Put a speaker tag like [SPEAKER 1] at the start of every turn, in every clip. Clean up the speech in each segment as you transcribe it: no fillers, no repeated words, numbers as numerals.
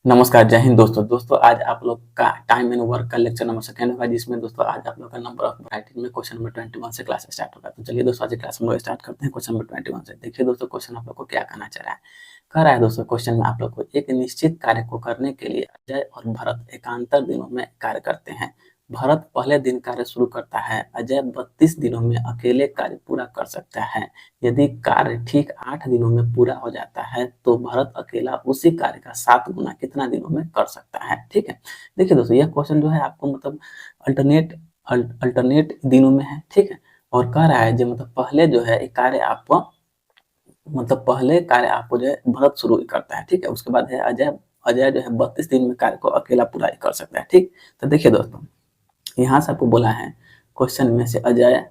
[SPEAKER 1] नमस्कार, जय हिंद दोस्तों आज आप लोग का टाइम एंड वर्क का लेक्चर नंबर सेकंड होगा, जिसमें दोस्तों आज आप लोग का नंबर ऑफ वैरायटी में क्वेश्चन नंबर 21 से क्लास स्टार्ट होगा। तो चलिए दोस्तों आज की क्लास हम लोग स्टार्ट करते हैं क्वेश्चन नंबर 21 से। देखिए दोस्तों, क्वेश्चन आप लोग को क्या कहना चाह रहा है। कह रहा है दोस्तों, क्वेश्चन में आप लोग को एक निश्चित कार्य को करने के लिए अजय और भरत एकांतर दिनों में कार्य करते हैं। भरत पहले दिन कार्य शुरू करता है, अजय 32 दिनों में अकेले कार्य पूरा कर सकता है। यदि कार्य ठीक 8 दिनों में पूरा हो जाता है तो भरत अकेला उसी कार्य का 7 गुना कितना दिनों में कर सकता है। ठीक है, देखिए दोस्तों, यह क्वेश्चन जो है आपको मतलब अल्टरनेट अल्टरनेट दिनों में है। ठीक है, और कह रहा है जो मतलब पहले जो है एक कार्य आपको पहले कार्य आपको जो है भरत शुरू करता है। ठीक है, उसके बाद है अजय। अजय जो है 32 दिन में कार्य को अकेला पूरा कर सकता है। ठीक, तो देखिए दोस्तों, यहाँ से आपको बोला है क्वेश्चन में से अजय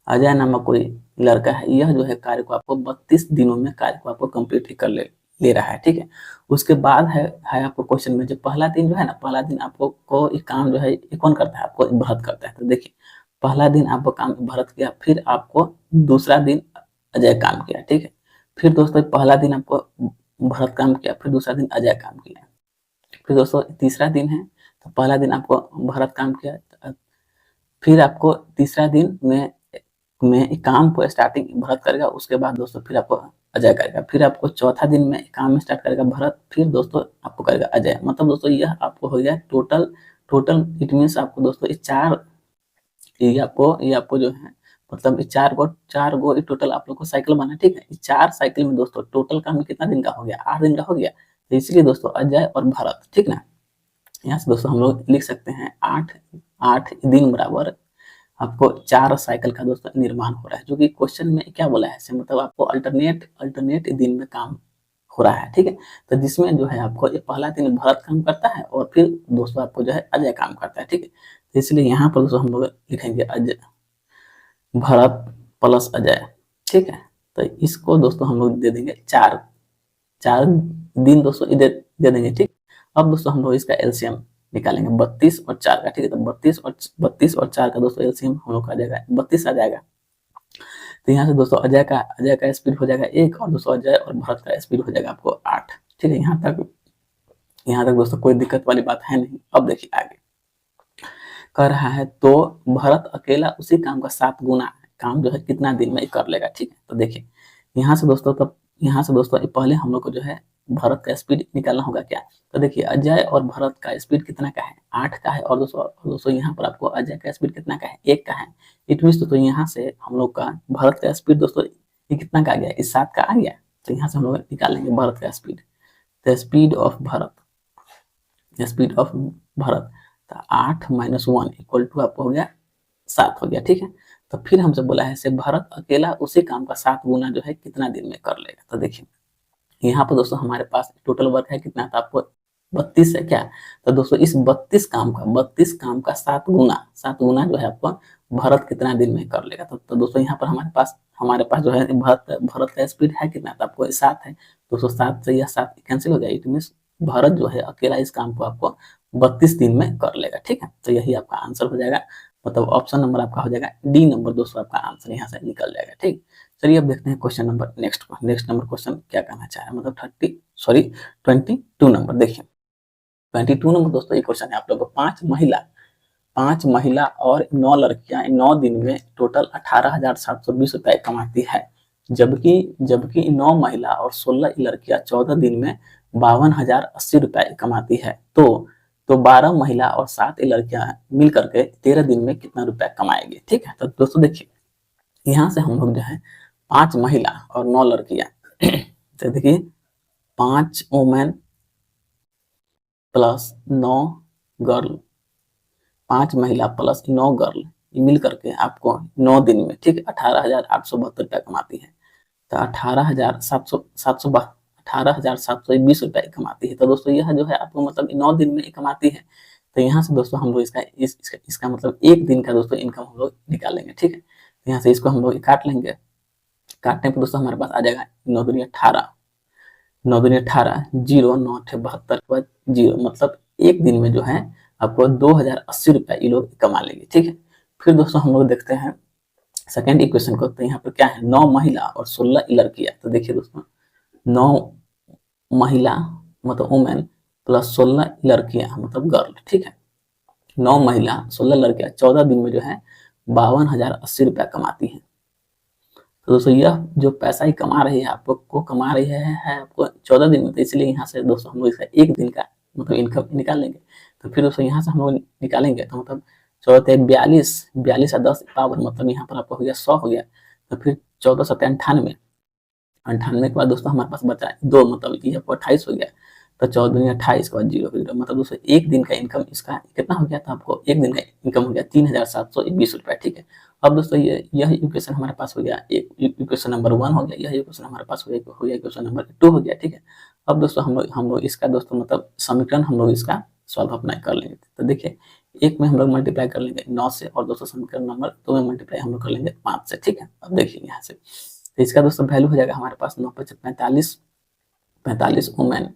[SPEAKER 1] अजय नामक कोई लड़का है, यह जो है कार्य को आपको 32 दिनों में कार्य को आपको कंप्लीट कर ले रहा है। ठीक है, उसके बाद है आपको क्वेश्चन में जो पहला दिन जो है ना, पहला दिन आपको को एक काम जो है ये कौन करता है, आपको भरत करता है। तो देखिए, पहला दिन आपको काम भरत किया, फिर आपको दूसरा दिन अजय काम किया। ठीक है, फिर दोस्तों पहला दिन आपको भरत काम किया, फिर दूसरा दिन अजय काम किया। फिर दोस्तों तीसरा दिन है, तो पहला दिन आपको भरत काम किया, फिर आपको तीसरा दिन में काम को स्टार्टिंग भरत करेगा, उसके बाद दोस्तों फिर आपको अजय करेगा। फिर आपको चौथा दिन में काम में स्टार्ट करेगा भरत, फिर दोस्तों आपको करेगा अजय। मतलब दोस्तों यह आपको हो गया टोटल टोटल इट मीन्स आपको दोस्तों ये आपको जो है मतलब चार गो टोटल आप लोग को साइकिल बना। ठीक है, 4 साइकिल में दोस्तों टोटल काम कितना दिन का हो गया, 8 दिन का हो गया। तो इसलिए दोस्तों अजय और भरत, ठीक ना, यहाँ से दोस्तों हम लोग लिख सकते हैं 8 दिन बराबर आपको 4 साइकिल का दोस्तों निर्माण हो रहा है, जो कि क्वेश्चन में क्या बोला है, मतलब आपको अल्टरनेट दिन में काम हो रहा है। ठीक है, तो जिसमें जो है आपको ये पहला दिन भरत काम करता है और फिर दोस्तों आपको जो है अजय काम करता है। ठीक है, तो इसलिए यहाँ पर दोस्तों हम लोग लिखेंगे अजय भरत प्लस अजय। ठीक है, तो इसको दोस्तों हम लोग दे देंगे 4 दिन दोस्तों इधर दे देंगे। ठीक, अब दोस्तों हम लोग इसका एलसीएम निकालेंगे 32 और 4 का। ठीक है, तो 32 और 4 का दोस्तों एलसीएम हम लोग का आ जाएगा 32 आ जाएगा। तो यहाँ से दोस्तों अजय का स्पीड हो जाएगा 1 और दोस्तों अजय और भरत का स्पीड हो जाएगा आपको 8। ठीक है, यहाँ तक दोस्तों कोई दिक्कत वाली बात है नहीं। अब देखिए आगे कर रहा है, तो भरत अकेला उसी काम का 7 गुना काम जो है कितना दिन में कर लेगा। ठीक है, तो देखिए यहाँ से दोस्तों पहले हम लोग को जो है भरत का स्पीड निकालना होगा क्या। तो देखिए अजय और भरत का स्पीड कितना का है, 8 का है, और दोस्तों यहाँ पर आपको अजय का स्पीड कितना का है, 1 का है। इट मीन्स दोस्तों यहाँ से हम लोग का भरत का स्पीड दोस्तों ये कितना का आ गया, इस 7 का आ गया। तो यहाँ से हम लोग निकालेंगे भरत का speed, the speed of Bharat. तो 8 - 1 इक्वल टू आपको हो गया 7 हो गया। ठीक है, तो फिर हमसे बोला है से भरत अकेला उसी काम का 7 गुना जो है कितना दिन में कर लेगा। तो देखिए यहाँ पर दोस्तों हमारे पास टोटल वर्क है कितना, था आपको 32 है क्या। तो दोस्तों इस 32 काम का 7 गुना जो है आपको भरत कितना दिन में कर लेगा। तो दोस्तों यहाँ पर हमारे पास जो है भरत का स्पीड है कितना, तो आपको 7 है। दोस्तों 7 से यह 7 कैंसिल हो गया, इट मीन भरत जो है अकेला इस काम को आपको 32 दिन में कर लेगा। ठीक है, तो यही आपका आंसर हो जाएगा, मतलब ऑप्शन नंबर आपका हो जाएगा डी नंबर दोस्तों, आपका आंसर यहाँ से निकल जाएगा। ठीक, चलिए अब देखते हैं question number next number question क्या कहना चाह रहा है, मतलब 22 नंबर। देखिए 22 नंबर दोस्तों ये क्वेश्चन है आप लोगों को, 5 महिला और 9 लड़कियां 9 दिन में टोटल 18,720 रुपए कमाती है, जबकि 9 महिला और 16 लड़कियां 14 दिन में 52,080 रुपए कमाती है। तो 12 महिला और 7 लड़कियां मिल करके 13 दिन में कितना रुपया कमाएगी। ठीक है, तो दोस्तों देखिए यहाँ से हम लोग जो है 5 महिला और 9 लड़कियां तो देखिए 5 वोमेन प्लस 9 गर्ल, 5 महिला प्लस 9 गर्ल मिल करके आपको 9 दिन में, ठीक, 18,872 रुपया कमाती है। तो 18,720 रुपया कमाती है। तो दोस्तों यह जो है आपको मतलब 9 दिन में कमाती है। तो यहाँ से दोस्तों हम लोग इसका मतलब एक दिन का दोस्तों इनकम हम लोग निकालेंगे। ठीक है, तो यहाँ से इसको हम लोग काट लेंगे। काटने पर दोस्तों हमारे पास आ जाएगा 9 दूनी 18, 9 दूनी 18, 0 9 72 के बाद 0, मतलब एक दिन में जो है आपको 2,080 रुपया ये लोग कमा लेंगे। ठीक है, फिर दोस्तों हम लोग देखते हैं सेकेंड इक्वेशन को। तो यहाँ पर क्या है, 9 महिला और 16 लड़कियां। तो देखिए दोस्तों 9 महिला मतलब वुमेन प्लस 16 लड़कियां मतलब गर्ल, ठीक है। 9 महिला 16 लड़कियां 14 दिन में जो है 52,080 रुपया कमाती हैं। तो दोस्तों यह जो पैसा ही कमा रही है आपको को कमा रही है आपको 14 दिन में, तो इसलिए यहाँ से दोस्तों हम लोग इसका एक दिन का मतलब इनकम निकाल लेंगे। तो फिर दोस्तों यहाँ से हम लोग निकालेंगे तो मतलब 14 42 42 और 10 52 मतलब यहाँ पर आपका हो गया 100 हो गया। तो फिर 14 सत्या 98 98 के बाद दोस्तों हमारे पास बचा दो, मतलब ये आपको 28 हो गया। तो 14 दूनी 28 के बाद जीरो फिर मतलब दोस्तों एक दिन का इनकम इसका कितना हो गया था, आपको एक दिन का इनकम हो गया 3,720 रुपया, ठीक है। अब दोस्तों यह इक्वेशन हमारे पास हो गया, एक इक्वेशन नंबर 1 हो गया, यह इक्वेशन हमारे पास हो गया इक्वेशन नंबर 2 हो गया, ठीक है। अब दोस्तों हम लोग इसका दोस्तों मतलब समीकरण हम लोग इसका सॉल्व अपना कर लेंगे। तो देखिए एक में हम लोग मल्टीप्लाई कर लेंगे 9 से और दोस्तों समीकरण नंबर 2 में मल्टीप्लाई हम लोग कर लेंगे 5 से, ठीक है। अब देखिए यहाँ से तो इसका दोस्तों वैल्यू हो जाएगा हमारे पास 9 5 45 45 वुमेन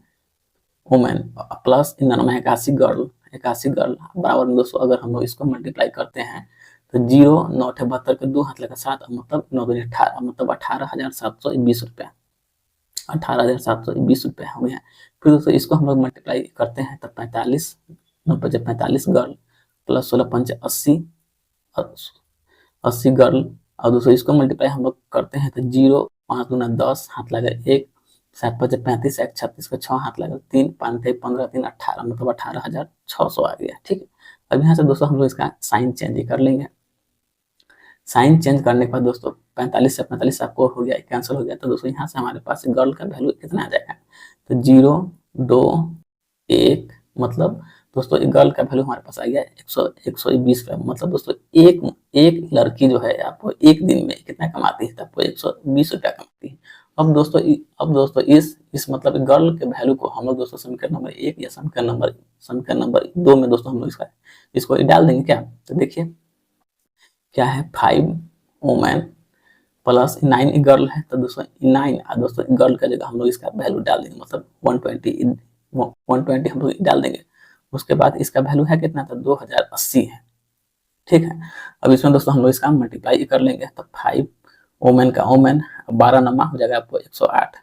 [SPEAKER 1] वुमेन प्लस इनर में 81 गर्ल बराबर में दोस्तों अगर हम लोग इसको मल्टीप्लाई करते हैं तो 0 9 72 के 2 हाथ लगा 7 मतलब 9 दूनी 18 मतलब 18,720 रुपया 18,720 रुपया हो गया। फिर दोस्तों इसको हम लोग मल्टीप्लाई करते हैं तो 45 9 5 45 गर्ल प्लस 16 5 80 80 गर्ल और दोस्तों इसको मल्टीप्लाई हम लोग करते हैं तो 0 5 दूना 10 हाथ लगा 1 7 5 35 1 36 का 6 हाथ लगा 3 5 15 3 18 मतलब 18,600 आ गया, ठीक है। अब यहाँ से दोस्तों हम लोग इसका साइन चेंज कर लेंगे। साइन चेंज करने के बाद दोस्तों 45 से 45 आपको हो गया कैंसिल हो गया। तो दोस्तों यहाँ से हमारे पास गर्ल का वैल्यू कितना आ जाएगा तो 0 2 1 मतलब दोस्तों गर्ल का वैल्यू हमारे पास आ गया 120 का मतलब दोस्तों एक लड़की जो है आपको एक दिन में कितना कमाती है तो आपको 120 रुपया कमाती है। अब दोस्तों इस मतलब गर्ल के वैल्यू को हम लोग दोस्तों समीकरण नंबर 1 या समीकरण नंबर 2 में दोस्तों हम लोग इसको डाल देंगे क्या। तो देखिए क्या है 5 वुमेन प्लस 9 गर्ल है तो दोस्तों 9 और दोस्तों गर्ल का जगह हम लोग इसका वैल्यू डाल देंगे मतलब 120 हम लोग डाल देंगे। उसके बाद इसका वैल्यू है कितना था 2080 है, ठीक है। अब इसमें दोस्तों हम लोग इसका मल्टीप्लाई कर लेंगे तो 5 वुमेन का वुमेन 12 नमा हो जाएगा आपको 108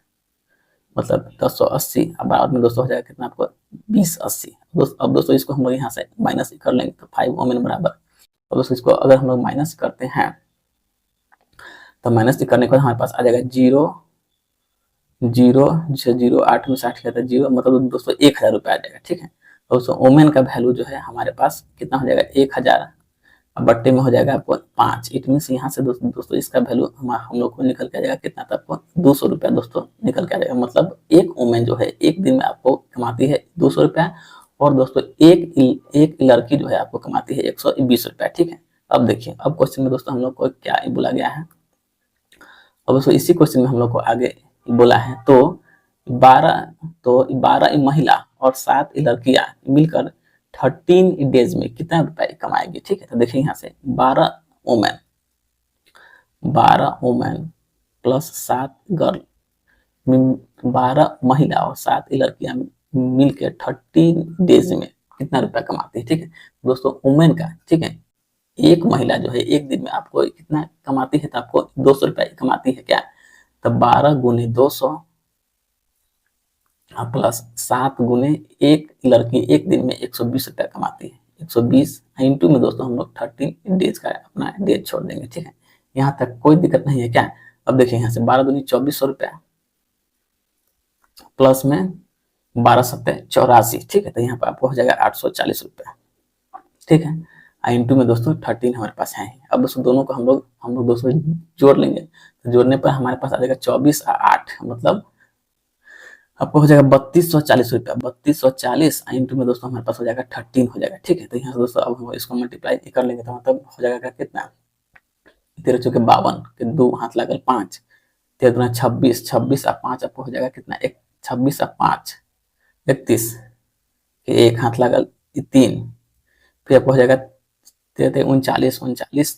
[SPEAKER 1] मतलब 1080 अब बाद में दोस्तों हो जाएगा कितना आपको 2080। अब दोस्तों इसको हम लोग यहाँ से माइनस कर लेंगे तो 5 वुमेन बराबर। अब दोस्तों इसको अगर हम लोग माइनस करते हैं तो माइनस करने के बाद हमारे पास आ जाएगा 0 0 0 8 में 60 किया था 0 मतलब दोस्तों 1,000 रुपया आ जाएगा, ठीक है। दोस्तों ओमेन का वैल्यू जो है हमारे पास कितना हो जाएगा 1,000 बट्टे में हो जाएगा आपको 5। इट मीन यहाँ से दोस्तों इसका वैल्यू हम लोग को निकल के आ जाएगा कितना था आपको 200 रुपया दोस्तों निकल के आ जाएगा। मतलब एक वुमेन जो है एक दिन में आपको कमाती है 200 रुपया और दोस्तों एक लड़की जो है आपको कमाती है 120 रुपया, ठीक है। अब देखिए अब क्वेश्चन में दोस्तों हम लोग को क्या बोला गया है। अब दोस्तों इसी क्वेश्चन में हम लोग को आगे बोला है तो 12 महिला और 7 लड़कियां मिलकर 13 डेज में कितना रुपए कमाएगी, ठीक है। तो देखिए यहाँ से 12 वुमेन प्लस 7 गर्ल 12 महिला और 7 लड़कियां मिलकर 13 डेज में कितना रुपया कमाती है, ठीक है। दोस्तों वुमेन का, ठीक है, एक महिला जो है एक दिन में आपको कितना कमाती है तो आपको 200 रुपया कमाती है क्या। तो 12 गुने 200 प्लस 7 गुने एक लड़की एक दिन में 120 रुपया कमाती है 120 इंटू में दोस्तों हम लोग 13 डेज का अपना डेज छोड़ देंगे, ठीक है। यहाँ तक कोई दिक्कत नहीं है क्या। अब देखिए यहाँ से 12 दूनी 2400 रुपया प्लस में 12 सत्ते 84, ठीक है। तो यहाँ पर आपको हो जाएगा 840 रुपया, ठीक है। इंटू में दोस्तों 13 हमारे पास है। अब दोस्तों दोनों को हम लोग दोस्तों जोड़ लेंगे तो जोड़ने पर हमारे पास आ जाएगा 24 और 8 मतलब आपको हो जाएगा 3240 रुपया 3240 इंटू में दोस्तों हमारे पास हो जाएगा 13 हो जाएगा, ठीक है। तो यहाँ से दोस्तों अब हम इसको मल्टीप्लाई कर लेंगे तो मतलब हो जाएगा कितना 13 चौके 52 के 2 हाथ लागल 5 13 दूना 26 26 और 5 आपको हो जाएगा कितना 26 और 5 31 के 1 हाथ लागल 3 फिर आपको हो जाएगा 39 39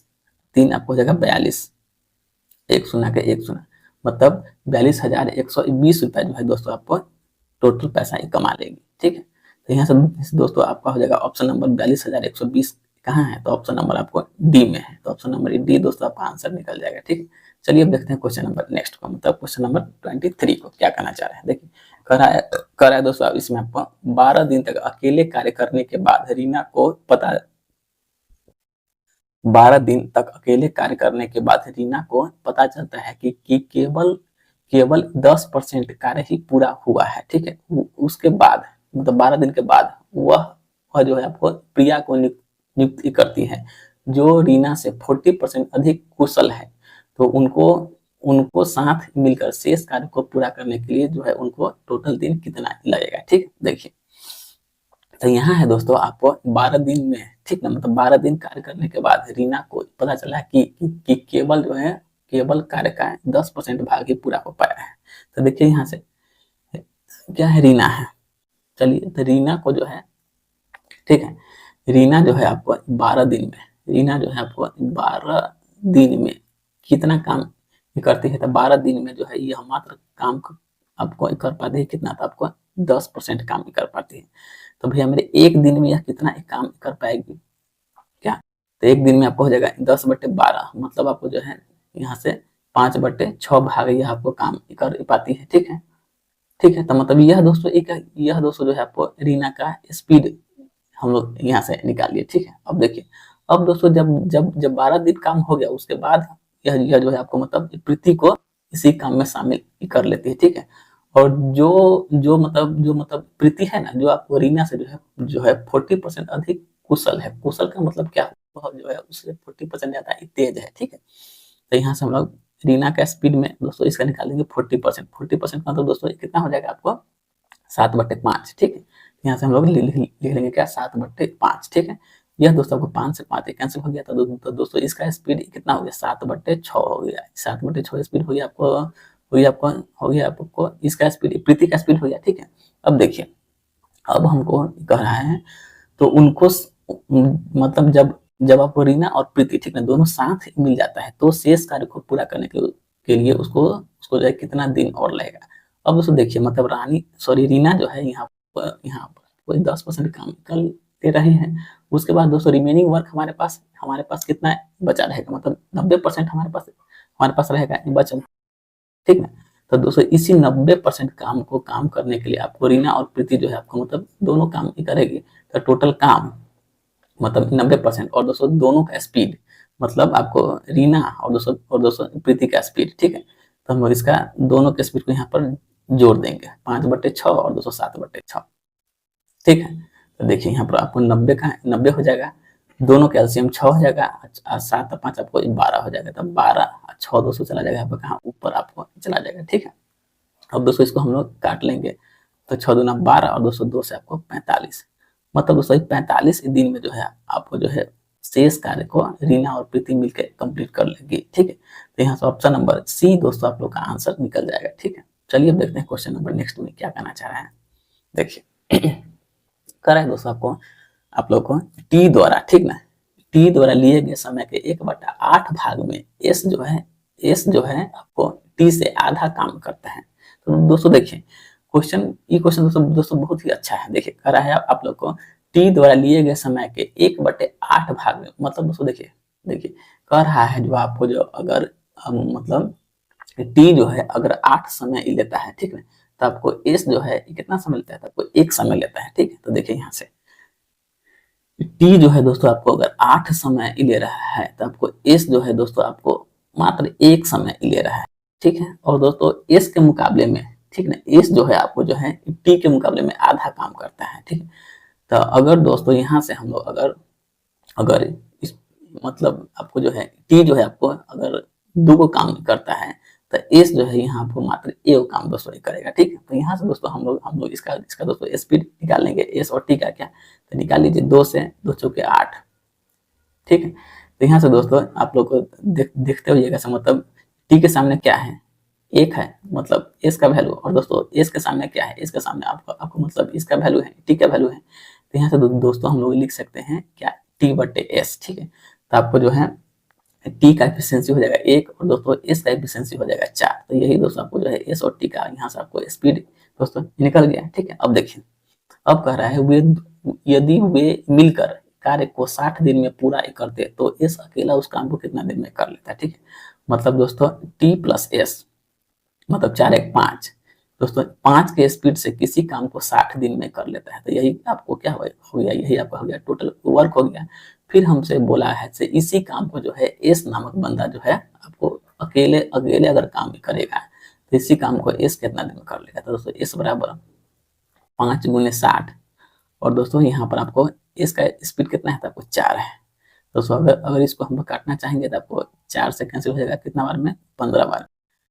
[SPEAKER 1] 3 आपको हो जाएगा 42 1 शून्य के 1 शून्य मतलब 42,120 रुपया जो है दोस्तों आपको टोटल पैसा ही कमा लेगी, ठीक है। तो यहाँ से दोस्तों आपका हो जाएगा ऑप्शन नंबर 42,120 कहाँ है तो ऑप्शन नंबर आपको डी में है। तो ऑप्शन नंबर डी दोस्तों आपका आंसर निकल जाएगा, ठीक है। चलिए अब देखते हैं क्वेश्चन नंबर नेक्स्ट को मतलब क्वेश्चन नंबर 23 को क्या कहना चाह रहे हैं। देखिए कराया कराया दोस्तों। अब इसमें आपको 12 दिन तक अकेले कार्य करने के बाद रीना को पता 12 दिन तक अकेले कार्य करने के बाद रीना को पता चलता है कि केवल केवल 10% कार्य ही पूरा हुआ है। ठीक है, उसके बाद मतलब 12 दिन के बाद वह जो है आपको प्रिया को नियुक्त करती है, जो रीना से 40% अधिक कुशल है। तो उनको उनको साथ मिलकर शेष कार्य को पूरा करने के लिए जो है उनको टोटल दिन कितना लगेगा। ठीक, देखिए तो यहाँ है दोस्तों आपको 12 दिन में, ठीक ना, मतलब 12 दिन कार्य करने के बाद रीना को पता चला कि केवल जो है केवल कार्य का 10% भाग ही पूरा हो पाया है। तो देखिए यहाँ से क्या है, रीना है। चलिए तो रीना को जो है, ठीक है, रीना जो है आपको 12 दिन में, रीना जो है आपको 12 दिन में कितना काम करती है। तो 12 दिन में जो है यह मात्र काम आपको कर पाती है कितना, तो आपको 10% काम कर पाती है। तो भैया मेरे एक दिन में यह कितना एक काम कर पाएगी क्या, तो एक दिन में आपको हो जाएगा 10/12, मतलब आपको जो है यहाँ से 5/6 भाग यह आपको काम कर पाती है। ठीक है, ठीक है, तो मतलब यह दोस्तों जो है आपको रीना का स्पीड हम लोग यहाँ से निकालिए। ठीक है, अब देखिए, अब दोस्तों जब जब जब 12 दिन काम हो गया उसके बाद यह जो है आपको मतलब प्रीति को इसी काम में शामिल कर लेती है। ठीक है, और जो मतलब प्रीति है ना, जो आपको रीना से जो है 40% अधिक कुशल है। कुशल का मतलब क्या, वह जो है उससे 40% ज्यादा तेज है। ठीक है, तो यहाँ से हम लोग रीना का स्पीड में दोस्तों इसका निकालेंगे 40%। मतलब दोस्तों कितना हो जाएगा आपको 7/5। ठीक है, यहाँ से हम लोग लिख लेंगे क्या, 7/5। ठीक है, यह दोस्तों आपको 5 से 5 कैंसिल हो गया। तो दोस्तों इसका स्पीड कितना हो गया, 7/6 हो गया। 7/6 स्पीड हो गया आपको, इसका स्पीड प्रीति का स्पीड हो गया। ठीक है, अब देखिए, अब हमको कह रहा है तो उनको मतलब जब जब आपको रीना और प्रीति, ठीक है, दोनों साथ मिल जाता है तो शेष कार्य को पूरा करने के लिए उसको उसको जो है कितना दिन और लगेगा। अब दोस्तों देखिए, मतलब रीना जो है यहाँ पर कोई 10% काम कर दे रहे हैं। उसके बाद दोस्तों रिमेनिंग वर्क हमारे पास कितना बचा रहेगा, मतलब 90% हमारे पास रहेगा बचा। ठीक है, तो दोस्तों इसी 90% काम करने के लिए आपको रीना और प्रीति जो है आपको मतलब दोनों काम ही करेगी। तो टोटल काम मतलब 90%, और दोस्तों दोनों का स्पीड मतलब आपको रीना और दोस्तों प्रीति का स्पीड। ठीक है, तो हम लोग इसका दोनों के स्पीड को यहाँ पर जोड़ देंगे, 5/6 और 7/6। ठीक है, तो देखिए यहाँ पर आपको 90 हो जाएगा, दोनों का एलसीएम 6 हो जाएगा, 7 और 5 आपको 12 हो जाएगा। तब 12 6 200 चला जाएगा आपको कहाँ, ऊपर आपको चला जाएगा। ठीक है, अब दोस्तों इसको हम लोग काट लेंगे, तो 6 दूना 12 और 202 से आपको 45, मतलब दोस्तों 45 दिन में जो है आपको जो है शेष कार्य को रीना और प्रीति मिलकर कंप्लीट कर लेंगे। ठीक है, तो यहाँ से ऑप्शन नंबर सी दोस्तों आप लोग का आंसर निकल जाएगा। ठीक है, चलिए अब देखते हैं क्वेश्चन नंबर नेक्स्ट में क्या कहना चाह रहे हैं। देखिए करा है दोस्तों आपको आप लोग को टी द्वारा, ठीक ना, टी द्वारा लिए गए समय के 1/8 भाग में एस जो है आपको टी से आधा काम करता है। तो दोस्तों देखिए ये क्वेश्चन दोस्तों बहुत ही अच्छा है। देखिए करा है आप लोग को टी द्वारा लिए गए समय के 1/8 भाग में, मतलब दोस्तों देखिए कह रहा है जो आपको जो अगर मतलब टी जो है अगर 8 समय लेता है, ठीक है, तो आपको एस जो है कितना समय लेता है, तो आपको 1 समय लेता है। ठीक है, तो देखिए यहाँ से टी जो है दोस्तों आपको अगर 8 समय ले रहा है तो आपको एस जो है दोस्तों आपको मात्र 1 समय ले रहा है। ठीक है, और दोस्तों एस के मुकाबले में, ठीक ना, एस जो है आपको जो है टी के मुकाबले में आधा काम करता है। ठीक है, तो अगर दोस्तों यहाँ से हम लोग अगर अगर इस मतलब आपको जो है टी जो है आपको अगर 2 काम करता है तो एस जो है यहाँ आपको मात्र 1 काम दोस्तों करेगा। ठीक है, तो यहाँ से दोस्तों हम लोग इसका दोस्तों स्पीड निकालेंगे एस और टी का क्या, तो निकाल लीजिए 2 से 2 चौके 8। ठीक है, तो यहाँ से दोस्तों आप लोग को देखते हुए मतलब टी के सामने क्या है, 1 है, मतलब एस का वैल्यू, और दोस्तों एस के सामने क्या है, एस के सामने आपको मतलब इसका वैल्यू है, टी का वैल्यू है। तो यहाँ से दोस्तों हम लोग लिख सकते हैं क्या, टी/एस। ठीक है, तो आपको जो है टी का एफिशिएंसी हो जाएगा 1 और दोस्तों एस का एफिशिएंसी हो जाएगा 4। तो यही दोस्तों आपको जो है एस और टी का यहाँ से आपको स्पीड दोस्तों निकल गया। ठीक है, अब देखिए अब कह रहा है यदि वे मिलकर कार्य को 60 दिन में पूरा करते तो एस अकेला उस काम को कितना दिन में कर लेता है। ठीक है, मतलब दोस्तों टी प्लस एस मतलब 4 1 5, दोस्तों 5 के स्पीड से किसी काम को 60 दिन में कर लेता है, तो यही आपको क्या हो गया, यही आपका हो गया टोटल वर्क हो गया। फिर हमसे बोला है से इसी काम को जो है एस नामक बंदा जो है आपको अकेले अकेले अगर काम करेगा तो इसी काम को एस कितना दिन में कर लेगा। तो दोस्तों एस बराबर 5 × 60, और दोस्तों यहाँ पर आपको इसका स्पीड कितना है, तो आपको 4 है। दोस्तों अगर अगर इसको हम लोग काटना चाहेंगे तो आपको 4 से कैंसिल हो जाएगा, कितना बार में, 15 बार।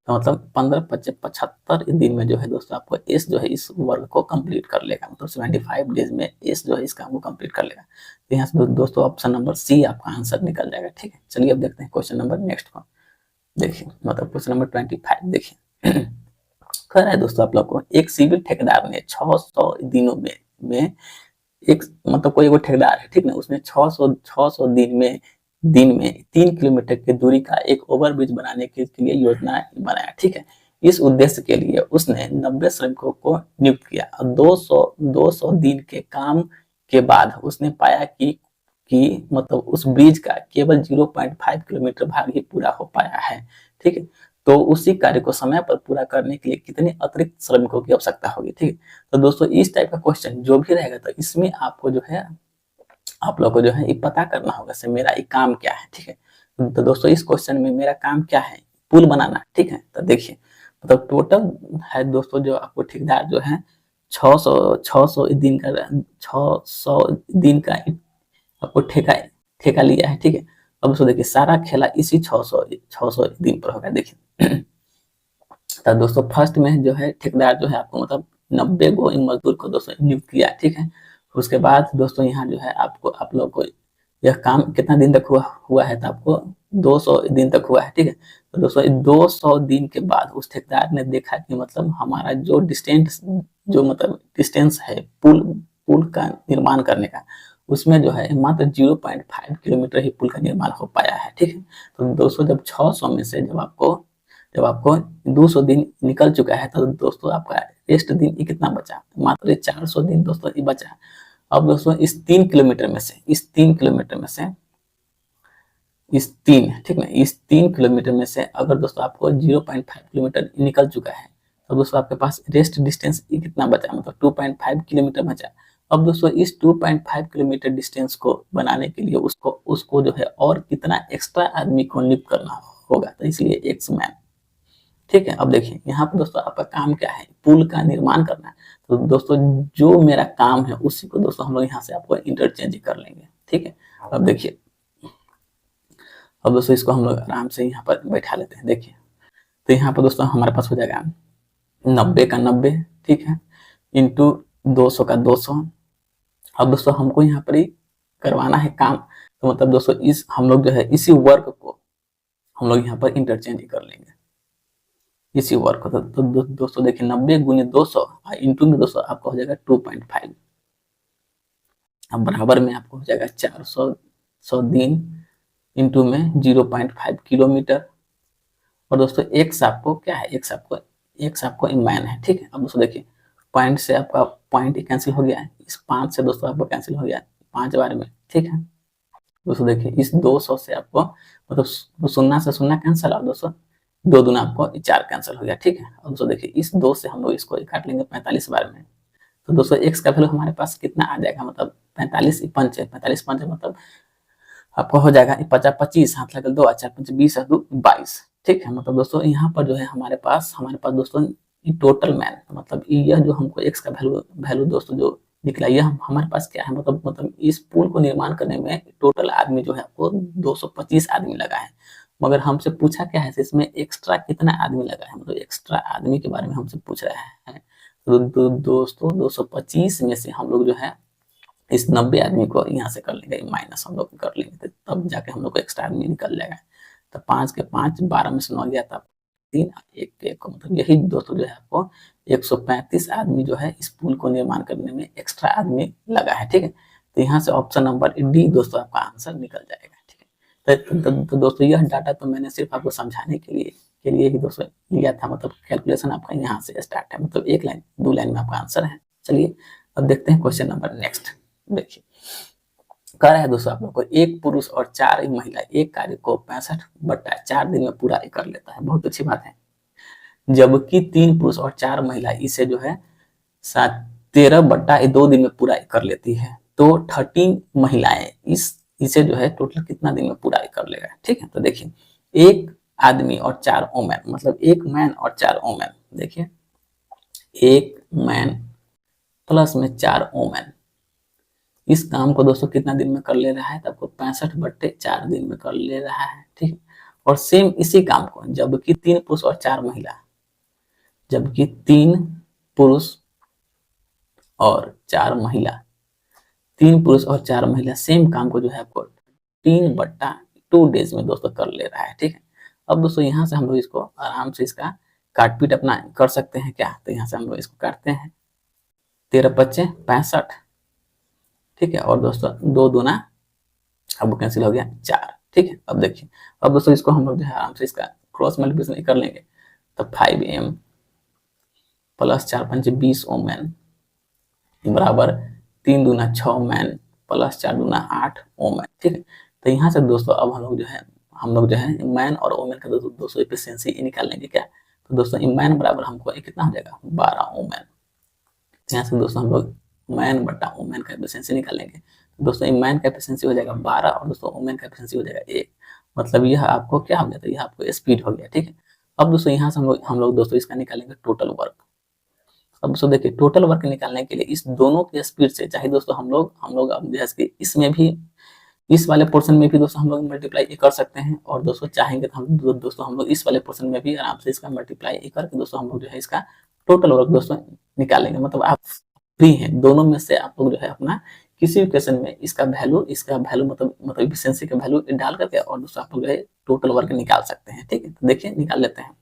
[SPEAKER 1] तो मतलब 15 × 75 दिन में जो है दोस्तों आपको एस जो है इस वर्क को कंप्लीट कर लेगा, मतलब 75 डेज में एस जो है इस काम को कंप्लीट कर लेगा। तो यहाँ से दोस्तों ऑप्शन नंबर सी आपका आंसर निकल जाएगा। ठीक है, चलिए अब देखते हैं क्वेश्चन नंबर नेक्स्ट को। देखिए मतलब क्वेश्चन नंबर 25 देखिए कह रहा है दोस्तों आप लोग को एक सिविल ठेकेदार ने 600 दिनों में एक मतलब कोई वो ठेकेदार है, ठीक ना, उसने 600 दिन में 3 किलोमीटर की दूरी का एक ओवरब्रिज बनाने के लिए योजना बनाया। ठीक है, इस उद्देश्य के लिए उसने 90 श्रमिकों को नियुक्त किया और 200 दिन के काम के बाद उसने पाया कि मतलब उस ब्रिज का केवल 0.5 किलोमीटर भाग ही पूरा हो पाया है। ठीक है, तो उसी कार्य को समय पर पूरा करने के लिए कितने अतिरिक्त श्रमिकों की आवश्यकता होगी। ठीक है, तो दोस्तों इस टाइप का क्वेश्चन जो भी रहेगा तो इसमें आपको जो है आप लोग को जो है ये पता करना होगा से मेरा ये काम क्या है। ठीक है, तो दोस्तों इस क्वेश्चन में मेरा काम क्या है, पुल बनाना। ठीक है, तो देखिए मतलब टोटल है दोस्तों जो आपको ठेकेदार जो है 600 दिन का 600 दिन का आपको ठेका लिया है। ठीक है, अब दोस्तों देखिए सारा खेला इसी 600 दिन पर होगा। देखिए तो दोस्तों फर्स्ट में जो है ठेकेदार जो है आपको मतलब 90 गो मजदूर को दोस्तों नियुक्त किया। ठीक है, उसके बाद दोस्तों यहाँ जो है आपको आप लोग को यह काम कितना दिन तक हुआ है, तो आपको 200 दिन तक हुआ है। ठीक है, तो दोस्तों 200 दिन के बाद उस ठेकेदार ने देखा कि मतलब हमारा जो डिस्टेंस है पुल पुल का निर्माण करने का, उसमें जो है मात्र 0.5 किलोमीटर ही पुल का निर्माण हो पाया है। ठीक है, तो दोस्तों जब 600 में से जब आपको 200 दिन निकल चुका है तो दोस्तों आपका रेस्ट दिन ये कितना बचा, मात्र 400 दिन दोस्तों ये बचा। अब दोस्तों इस 3 किलोमीटर में से इस 3 किलोमीटर में से अगर दोस्तों आपको 0.5 किलोमीटर निकल चुका है तो दोस्तों आपके पास रेस्ट डिस्टेंस ये कितना बचा, मतलब 2.5 किलोमीटर बचा। अब दोस्तों इस 2.5 किलोमीटर डिस्टेंस को बनाने के लिए उसको जो है और कितना एक्स्ट्रा आदमी को नियुक्त करना होगा, तो इसलिए एक्स मैन। ठीक है, अब देखिए यहाँ पर दोस्तों आपका काम क्या है, पुल का निर्माण करना है। तो दोस्तों जो मेरा काम है उसी को दोस्तों हम लोग यहाँ से आपको इंटरचेंज कर लेंगे। ठीक है, अब देखिए अब दोस्तों इसको हम लोग आराम से यहाँ पर बैठा लेते हैं। देखिए तो यहाँ पर दोस्तों हमारे पास हो जाएगा 90 का 90, ठीक है, इंटू 200 का 200। अब दोस्तों हमको यहाँ पर ही करवाना है काम, तो मतलब दोस्तों इस हम लोग जो है इसी वर्क को हम लोग यहाँ पर इंटरचेंज कर लेंगे, इसी वर्क को। तो दोस्तों देखिए 90 गुने 200 और इंटू में दोस्तों आपका हो जाएगा 2.5। अब बराबर में आपको हो जाएगा 400 दिन इंटू में 0.5 किलोमीटर। और दोस्तों एक्स आपको क्या है, एक्स आपको मैन है। ठीक है, अब दोस्तों देखिए पॉइंट से आपका पॉइंट ही कैंसिल हो गया है, इस 5 से दोस्तों आपको कैंसिल हो गया 5 बार में। ठीक है, दोस्तों देखिए इस 200 से आपको मतलब 0 से 0 कैंसिल और दोस्तों 2 दूना आपको 4 कैंसिल हो गया। ठीक है, अब दोस्तों देखिए इस 2 से हम लोग इसको काट लेंगे 45 बार में। तो दोस्तों एक्स का वैल्यू हमारे पास कितना आ जाएगा, मतलब 45 पंच है, 45 पंच मतलब आपको हो जाएगा 50 25 हाथ लगे 2 4 5 20 2 22। ठीक है, मतलब दोस्तों यहाँ पर जो है हमारे पास दोस्तों टोटल मैन मतलब यह जो हमको एक्स का वैल्यू दोस्तों जो निकला यह हमारे पास क्या है, मतलब इस पुल को निर्माण करने में टोटल आदमी जो है आपको 225 आदमी लगा है। मगर हमसे पूछा क्या है इसमें एक्स्ट्रा कितना आदमी लगा है, मतलब एक्स्ट्रा आदमी के बारे में हमसे पूछ रहा है। तो दोस्तों 225 में से हम लोग जो है इस 90 आदमी को यहाँ से कर लेंगे माइनस, हम लोग कर लेंगे तब जाके हम लोग को एक्स्ट्रा आदमी निकल जाएगा। तो 5 के 5 12 में से 9 गया था 3 1 के 1 को, मतलब यही दोस्तों जो है आपको 135 आदमी जो है इस पुल को निर्माण करने में एक्स्ट्रा आदमी लगा है। ठीक है, तो यहाँ से ऑप्शन नंबर डी दोस्तों आपका आंसर निकल जाएगा। ठीक है, तो दोस्तों यह डाटा तो मैंने सिर्फ आपको समझाने के लिए ही दोस्तों लिया था, मतलब कैलकुलेशन आपका यहाँ से स्टार्ट है, मतलब 1 लाइन 2 लाइन में आपका आंसर है। चलिए अब देखते हैं क्वेश्चन नंबर नेक्स्ट। देखिए कह रहा है दोस्तों आप लोग को एक पुरुष और 4 महिला एक कार्य को 65/4 दिन में पूरा कर लेता है, बहुत अच्छी बात है। जबकि 3 पुरुष और 4 महिला इसे जो है 13/2 दिन में पूरा कर लेती है। तो 13 महिलाएं इसे जो है टोटल कितना दिन में पूरा कर लेगा। ठीक है, तो देखिए एक आदमी और 4 वोमेन, मतलब एक मैन और 4 वोमेन, देखिए एक मैन प्लस में 4 वोमेन इस काम को दोस्तों कितना दिन में कर ले रहा है, तो आपको 65/4 दिन में कर ले रहा है। ठीक, और सेम इसी काम को जबकि 3 पुरुष और 4 महिला, जबकि 3 पुरुष और 4 महिला, 3 पुरुष और 4 महिला सेम काम को जो है आपको 3/2 डेज में दोस्तों कर ले रहा है। ठीक है, अब दोस्तों यहाँ से हम लोग इसको आराम से इसका काट पीट अपना कर सकते हैं क्या, तो यहाँ से हम लोग इसको काटते हैं 13×5 = 65। ठीक है, और दोस्तों 2 दूना अब कैंसिल हो गया 4। ठीक है, अब देखिए अब दोस्तों इसको हम लोग जो है आराम से इसका क्रॉस मल्टीप्लिकेशन कर लेंगे, तो 5m प्लस 4×5 = 20 ओमेन बराबर 3 दूना 6 मैन प्लस 4 दूना 8 ओमेन। ठीक है, तो यहाँ से दोस्तों अब हम लोग जो है मैन और ओमेन का दोस्तों एफिशिएंसी निकाल लेंगे क्या, तो दोस्तों मैन बराबर हमको कितना हो जाएगा 12 ओमेन। यहाँ से दोस्तों हम लोग मैन बटा वोमेन का एफिशिएंसी निकालेंगे, दोस्तों मैन का एफिशिएंसी हो जाएगा 12 और दोस्तों वोमेन का एफिशिएंसी हो जाएगा 1, मतलब यह आपको क्या हो जाता है, यह आपको स्पीड हो गया। ठीक है, अब दोस्तों यहाँ से हम लोग दोस्तों इसका निकालेंगे टोटल वर्क। अब दोस्तों देखिए टोटल वर्क निकालने के लिए इस दोनों की स्पीड से चाहे दोस्तों हम लोग अब जैसे इसमें भी इस वाले पोर्शन में भी दोस्तों हम लोग मल्टीप्लाई कर सकते हैं, और दोस्तों चाहेंगे तो हम लोग इस वाले पोर्शन में भी आराम से इसका मल्टीप्लाई करके दोस्तों हम लोग जो है इसका टोटल वर्क दोस्तों निकालेंगे। मतलब आप फ्री हैं, दोनों में से आप लोग जो है अपना किसी भी क्वेश्चन में इसका वैल्यू मतलब एफिशिएंसी का वैल्यू डाल करके और दोस्तों आप लोग जो है टोटल वर्क निकाल सकते हैं। ठीक है, तो देखिए निकाल लेते हैं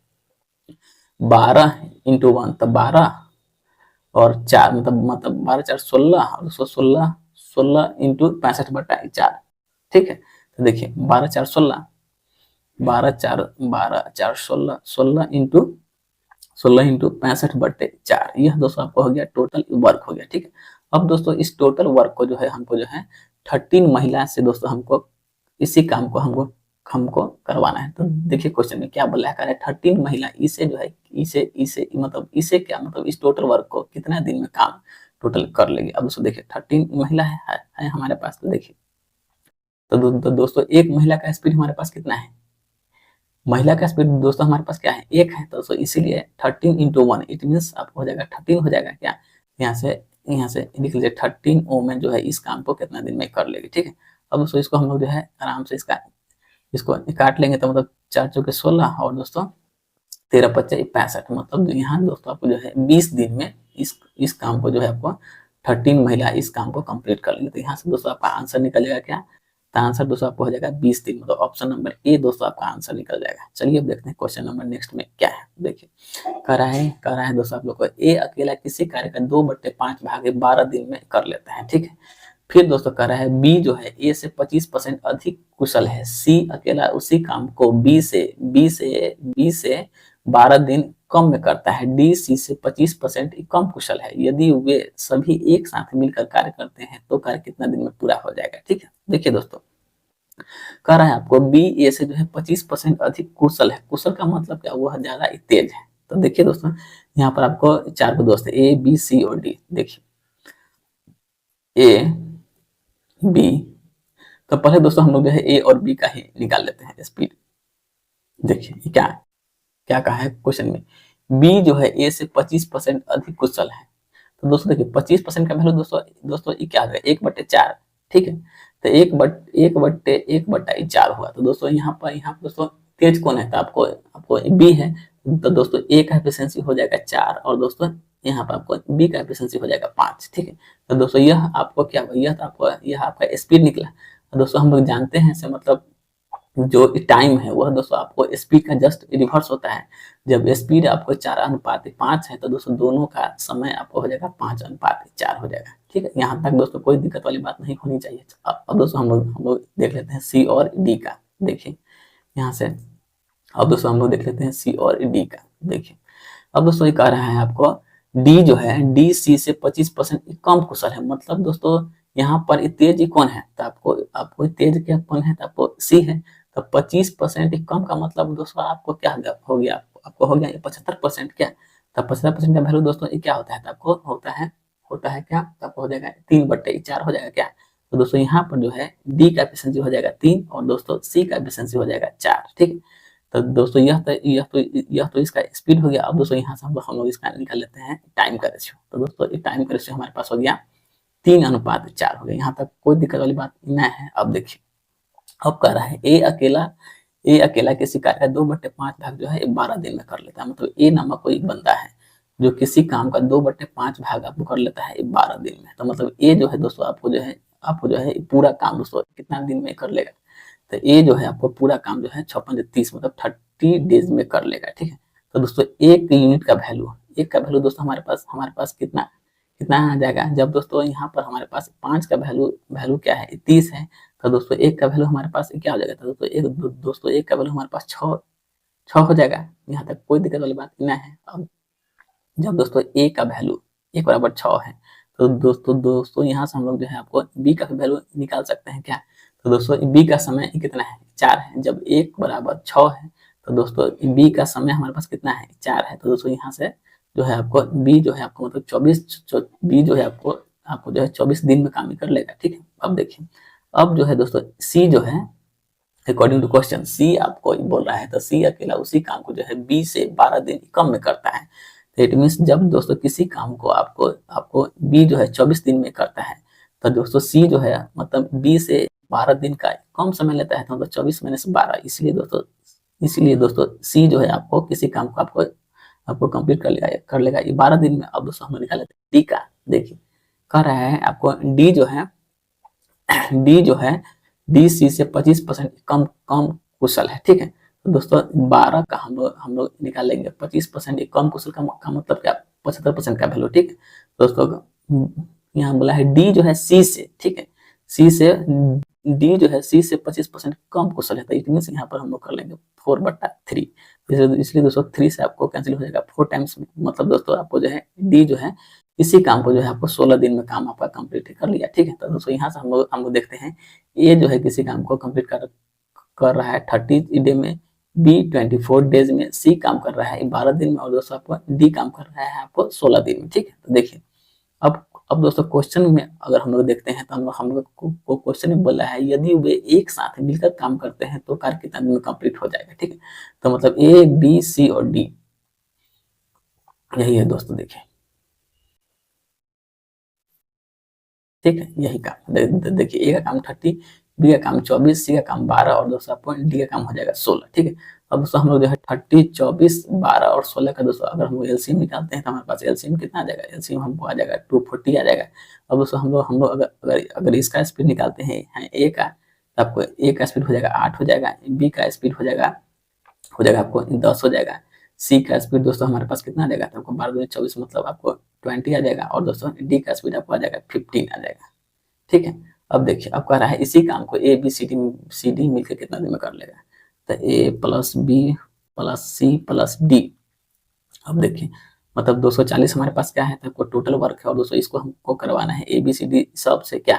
[SPEAKER 1] 12 × 1 तो 12 और 4 मतलब 12 4 16 और 16 × 65/4। ठीक है, तो देखिए 12 4 16 12 4 16 16 × 65/4, यह दोस्तों आपको हो गया टोटल वर्क हो गया। ठीक है, अब दोस्तों इस टोटल वर्क को जो है हमको जो है 13 महिला से दोस्तों हमको इसी काम को हमको करवाना है। तो देखिए क्वेश्चन में क्या बोला है, 13 महिला इसे जो है इसे क्या मतलब इस टोटल वर्क को कितना दिन में काम टोटल कर लेगी। अब दोस्तों देखिए 13 महिला है हमारे पास, तो देखिए तो दोस्तों एक महिला का स्पीड हमारे पास कितना है, महिला का स्पीड दोस्तों हमारे पास क्या है 1 है, तो इसीलिए 13 × 1 इट मीन्स आपको हो जाएगा 13 हो जाएगा क्या, यहाँ से लिख लीजिए 13 वोमेन जो है इस काम को कितना दिन में कर लेगी। ठीक है, अब दोस्तों इसको हम लोग जो है आराम से इसको काट लेंगे, तो मतलब 4 × 4 = 16 और दोस्तों 13×5 = 65, मतलब यहाँ दोस्तों आपको जो है 20 दिन में इस काम को जो है आपको 13 महिला इस काम को कंप्लीट कर लेंगे। तो यहाँ से दोस्तों आपका आंसर निकलेगा क्या, तो आंसर दोस्तों आपको हो जाएगा 20 दिन, मतलब ऑप्शन नंबर ए दोस्तों आपका आंसर निकल जाएगा। चलिए अब देखते हैं क्वेश्चन नंबर नेक्स्ट में क्या है। देखिए कह रहा है दोस्तों आप लोग को ए अकेला किसी कार्य का 2/5 भाग 12 दिन में कर लेता है। ठीक है, फिर दोस्तों कह रहा है बी जो है ए से 25% अधिक कुशल है, सी अकेला उसी काम को बी से 12 दिन कम में करता है, डी सी से 25% कम कुशल है, यदि वे सभी एक साथ मिलकर कार्य करते हैं तो कार्य कितना दिन में पूरा हो जाएगा। ठीक है, देखिए दोस्तों कह रहा है आपको बी ए से जो है 25% अधिक कुशल है, कुशल का मतलब क्या, वह ज्यादा तेज है। तो देखिए दोस्तों यहाँ पर आपको 4 दोस्त है ए बी सी और डी, देखिए ए बी, तो पहले दोस्तों हम लोग जो है ए और बी का ही निकाल लेते हैं स्पीड। देखिए क्या कहा है क्वेश्चन में, बी जो है ए से 25% अधिक कुशल है, तो दोस्तों देखिए 25% का वैल्यू दोस्तों ये क्या है 1/4। ठीक है, तो 1/4 हुआ, तो दोस्तों यहाँ पर दोस्तों तेज कौन है, तो आपको बी है, तो दोस्तों ए का एफिशिएंसी हो जाएगा 4 और दोस्तों यहाँ पर आपको बी का एफिशिएंसी हो जाएगा 5। ठीक है, तो दोस्तों यह आपको क्या हुआ, यह आपका स्पीड निकला। तो दोस्तों हम लोग जानते हैं से मतलब जो टाइम है वह दोस्तों आपको स्पीड का जस्ट रिवर्स होता है, जब स्पीड आपको 4:5 है तो दोस्तों दोनों का समय आपको हो जाएगा 5:4 हो जाएगा। ठीक है, यहाँ तक दोस्तों कोई दिक्कत वाली बात नहीं होनी चाहिए। अब दोस्तों हम लोग देख लेते हैं सी और डी का। देखिए यहाँ से अब दोस्तों हम लोग देख लेते हैं सी और डी का। देखिए अब दोस्तों ये कह रहा है आपको डी जो है डी सी से 25% कम कुशल है, मतलब दोस्तों यहाँ पर तेज कौन है, तो आपको तेज क्या कौन है, तो आपको सी है, तो 25% कम का मतलब दोस्तों आपको क्या हो गया, आपको हो गया ये 75% क्या, तो 75% का वैल्यू दोस्तों ये क्या होता है, तो आपको होता है क्या, तो आपको हो जाएगा 3/4 हो जाएगा क्या। तो दोस्तों यहाँ पर जो है डी का एफिशिएंसी हो जाएगा 3 और दोस्तों सी का एफिशिएंसी हो जाएगा 4, ठीक है। तो दोस्तों यह तो इसका स्पीड हो गया। अब दोस्तों यहाँ से हम लोग इसका निकाल लेते हैं टाइम का रेशियो। तो दोस्तों ये टाइम का रेशियो हमारे पास हो गया 3:4 हो गया। यहाँ तक कोई दिक्कत वाली बात नहीं है। अब देखिए, अब कह रहा है ए अकेला किसी कार्य का 2/5 भाग जो है 12 दिन में कर लेता है। मतलब ए नामक कोई बंदा है जो किसी काम का 2/5 भाग आपको कर लेता है 12 दिन में। तो मतलब ए जो है दोस्तों आपको जो है पूरा काम दोस्तों कितना दिन में कर लेगा, तो ये जो है आपको पूरा काम जो है 56 मतलब 30 डेज में कर लेगा, ठीक है। तो दोस्तों एक यूनिट का वैल्यू दोस्तों हमारे पास कितना कितना आ जाएगा, जब दोस्तों यहाँ पर हमारे पास 5 का वैल्यू क्या है 30 है, तो दोस्तों एक का वैल्यू हमारे पास क्या हो जाएगा, तो दोस्तों एक का वैल्यू हमारे पास 6 हो जाएगा। यहाँ तक कोई दिक्कत वाली बात नहीं है। अब जब दोस्तों ए का वैल्यू 1 = 6 है, तो दोस्तों यहाँ से हम लोग जो है आपको बी का वैल्यू निकाल सकते हैं क्या। तो दोस्तों बी का समय कितना है 4 है। जब 1 = 6 है तो दोस्तों बी का समय हमारे पास कितना है 4 है। तो दोस्तों यहाँ से जो है आपको बी जो है आपको मतलब 24 बी जो है आपको जो है 24 दिन में काम कर लेगा, ठीक है। अब देखिए, अब जो है दोस्तों सी जो है अकॉर्डिंग टू क्वेश्चन सी आपको बोल रहा है, तो सी अकेला उसी काम को जो है 20 से 12 दिन कम में करता है। तो इट मीन्स जब दोस्तों किसी काम को आपको बी जो है 24 दिन में करता है, तो दोस्तों सी जो है मतलब 20 से 12 दिन का कम समय लेता है। तो मतलब 24 - 12, इसलिए दोस्तों सी जो है आपको किसी काम को आपको कंप्लीट कर लेगा ये 12 दिन में। अब दोस्तों हम निकाल लेते हैं डी का। देखिए कह रहा है आपको डी जो है डी सी से 25% कम कुशल है, ठीक है। तो दोस्तों 12 का हम लोग निकाल लेंगे 25% कम कुशल का मतलब क्या 75% का वैल्यू, ठीक है। दोस्तों यहाँ बोला है डी जो है सी से, ठीक है, डी जो है सी से 25% कम कुशल है। तो इट मीन्स यहाँ पर हम लोग कर लेंगे 4/3, इसलिए दोस्तों 3 से आपको कैंसिल हो जाएगा 4 टाइम्स में। मतलब दोस्तों आपको जो है डी जो है इसी काम को जो है आपको 16 दिन में काम आपका कंप्लीट कर लिया, ठीक है। तो दोस्तों यहाँ से हम लोग देखते हैं ये जो है किसी काम को कंप्लीट कर रहा है 30 डे में, बी 24 डेज में, सी काम कर रहा है 12 दिन में और दोस्तों आपको डी काम कर रहा है आपको 16 दिन में, ठीक है। तो देखिए अब दोस्तों क्वेश्चन में अगर हम लोग देखते हैं तो हम लोग को क्वेश्चन में बोला है यदि वे एक साथ मिलकर काम करते हैं तो कार्य कितना दिन में कंप्लीट हो जाएगा, ठीक है। तो मतलब ए बी सी और डी यही है दोस्तों, देखिए ठीक है, यही काम देखिए ए का काम 30, बी का काम 24, सी का काम 12 और दोस्तों आपको डी का काम हो जाएगा 16, ठीक है। अब दोस्तों हम लोग जो है 30, 24, 12 और 16 का दोस्तों अगर हम लोग एलसीएम निकालते हैं तो हमारे पास एलसीएम कितना आ जाएगा, एलसीएम हमको आ जाएगा 240 आ जाएगा। अब दोस्तों हम लोग अगर इसका स्पीड निकालते हैं ए का, तो आपको ए का स्पीड हो जाएगा 8 हो जाएगा, बी का स्पीड हो जाएगा आपको 10 हो जाएगा, सी का स्पीड दोस्तों हमारे पास कितना आ जाएगा, तो आपको 12×24 मतलब आपको 20 आ जाएगा और दोस्तों डी का स्पीड आपको आ जाएगा 15 आ जाएगा, ठीक है। अब देखिए अब कह रहा है इसी काम को ए बी सी डी मिलकर कितना दिन में कर लेगा, तो A plus B plus C plus D. अब देखिए मतलब 240 हमारे पास क्या है, तो आपको टोटल वर्क है और दोस्तों इसको हमको करवाना है ए बी सी डी सब से क्या।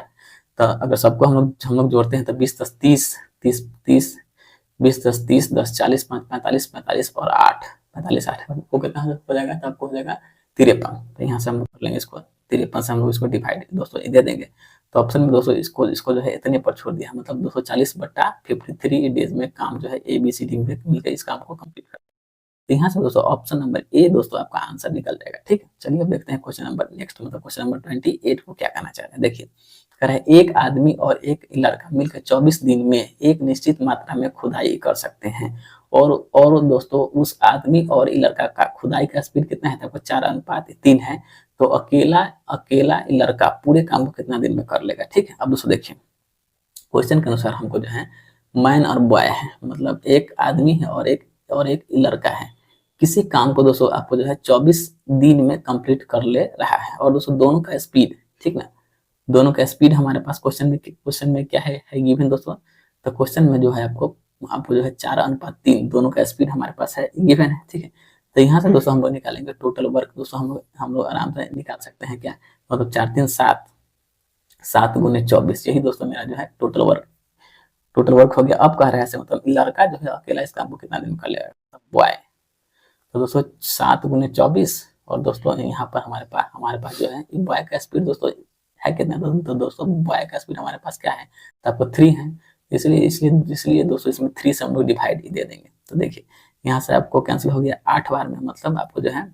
[SPEAKER 1] तो अगर सबको हम लोग जोड़ते हैं तो 20 + 30 30 30 20 + 30 10 40 5 45 45 और 8 45 8 आपको कितना हो जाएगा, तो आपको हो जाएगा 53। तो यहाँ से हम लोग कर लेंगे इसको 53 से हम लोग इसको डिवाइड दोस्तों दे देंगे। तो ऑप्शन में दोस्तों इसको जो है इतने पर छोड़ दिया, मतलब 240/53 डेज में काम जो है ए बी सी डी मिलकर इस काम को कंप्लीट कर। तो यहाँ से दोस्तों ऑप्शन नंबर ए दोस्तों आपका आंसर निकल जाएगा, ठीक है। चलिए अब देखते हैं क्वेश्चन नंबर नेक्स्ट, मतलब क्वेश्चन नंबर 28 को क्या कहना चाह रहे हैं। देखिए कह रहा है एक आदमी और एक लड़का मिलकर 24 दिन में एक निश्चित मात्रा में खुदाई कर सकते हैं और दोस्तों उस आदमी और लड़का का खुदाई का स्पीड कितना है, तो 4:3 है। तो अकेला लड़का पूरे काम को कितना दिन में कर लेगा, ठीक है। अब दोस्तों देखिए क्वेश्चन के अनुसार हमको जो है मैन और बॉय है, मतलब एक आदमी है और एक लड़का है। किसी काम को दोस्तों आपको जो है 24 दिन में कंप्लीट कर ले रहा है और दोस्तों दोनों का स्पीड, ठीक ना, दोनों का स्पीड हमारे पास क्वेश्चन में क्या है गिवन दोस्तों। तो क्वेश्चन में जो है आपको जो है 4:3 दोनों का स्पीड हमारे पास है गिवन है, ठीक है। तो यहाँ से दोस्तों हम लोग निकालेंगे टोटल वर्क दोस्तों हम लोग आराम से निकाल सकते हैं क्या, मतलब 4 3 7 7 × 24 यही दोस्तों मेरा जो है टोटल वर्क हो गया। अब कह रहा है मतलब लड़का जो है अकेला इस काम को कितना दिन कर लेगा, बॉय तो दोस्तों 7 × 24 और दोस्तों यहाँ पर हमारे पास जो है बॉय का स्पीड दोस्तों है कितना, तो दोस्तों बॉय का स्पीड हमारे पास क्या है, तो आपको 3 है, इसलिए दोस्तों इसमें 3 से हम लोग डिवाइड दे देंगे। तो देखिए यहाँ से आपको कैंसिल हो गया 8 बार में, मतलब आपको जो है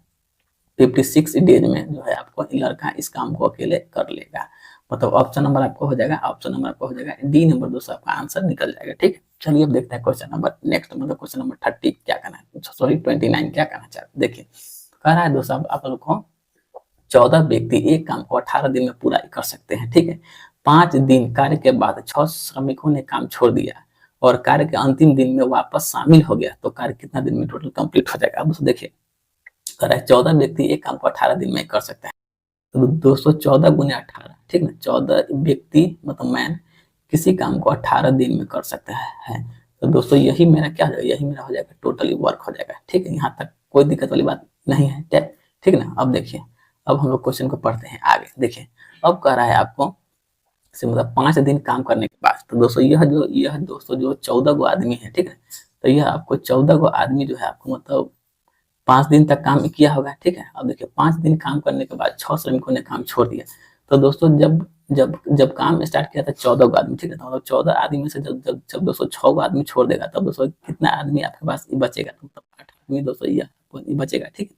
[SPEAKER 1] 56 डेज में जो है आपको लड़का इस काम को अकेले कर लेगा। मतलब ऑप्शन नंबर आपको हो जाएगा डी नंबर दोस्तों, आपका आंसर निकल जाएगा। ठीक है, चलिए अब देखते हैं क्वेश्चन नंबर नेक्स्ट, मतलब क्वेश्चन नंबर 30 क्या करना है, सॉरी 29 क्या करना चाहते हैं। देखिए कह रहा है दोस्तों आप लोग को 14 व्यक्ति एक काम को 18 दिन में पूरा कर सकते हैं। ठीक है, 5 दिन कार्य के बाद 6 श्रमिकों ने काम छोड़ दिया और कार्य के अंतिम दिन में वापस शामिल हो गया, तो कार्य कितना दिन में टोटल कंप्लीट हो जाएगा। अब दोस्तों देखिए कह रहा है 14 व्यक्ति एक काम को 18 दिन में कर सकते हैं, तो दोस्तों 14 × 18, ठीक ना, 14 व्यक्ति मतलब मैन किसी काम को 18 दिन में कर सकता है। तो दोस्तों यही मेरा क्या हो जाएगा, यही मेरा हो जाएगा टोटली वर्क हो जाएगा। ठीक है, यहाँ तक कोई दिक्कत वाली बात नहीं है। ठीक ना, अब देखिए अब हम लोग क्वेश्चन को पढ़ते हैं आगे। देखिए अब कह रहा है आपको से मतलब 5 दिन काम करने के बाद, तो दोस्तों यह दोस्तों जो 14 गो आदमी है, ठीक है, तो यह आपको 14 गो आदमी जो है आपको मतलब 5 दिन तक काम किया होगा। ठीक है, अब देखिए 5 दिन काम करने के बाद 6 श्रमिकों ने काम छोड़ दिया, तो दोस्तों जब जब जब काम स्टार्ट किया था 14 गो आदमी, ठीक है, तो मतलब 14 आदमी में से जब दोस्तों 6 गो आदमी छोड़ देगा, तब दोस्तों कितना आदमी आपके पास बचेगा, तो 8 आदमी दोस्तों ये बचेगा। ठीक है,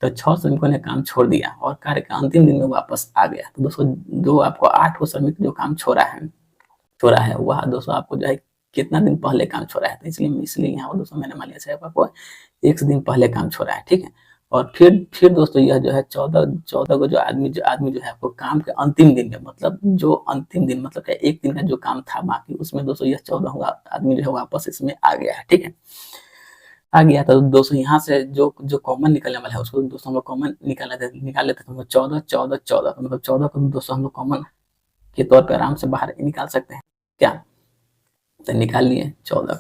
[SPEAKER 1] तो 6 श्रमिकों ने काम छोड़ दिया और कार्य के अंतिम दिन में वापस आ गया, तो दोस्तों जो आपको 8 श्रमिक जो काम छोड़ा है वह दोस्तों आपको जो है कितना दिन पहले काम छोड़ा है, तो इसलिए यहाँ दोस्तों मैंने मान लिया आपको 1 दिन पहले काम छोड़ा है। ठीक है, और फिर दोस्तों यह जो है 14 को जो आदमी जो है आपको काम के अंतिम दिन में, मतलब जो अंतिम दिन मतलब क्या 1 दिन का जो काम था बाकी, उसमें दोस्तों यह 14 आदमी जो है वापस इसमें आ गया है। ठीक है, आ गया तो दोस्तों यहाँ से जो जो कॉमन निकलने वाला है उसको दोस्तों हम लोग कॉमन निकाल लेते हैं। 14 मतलब 14 को दोस्तों हम लोग कॉमन के तौर पर आराम से बाहर निकाल सकते हैं क्या, तो निकाल लिए 14।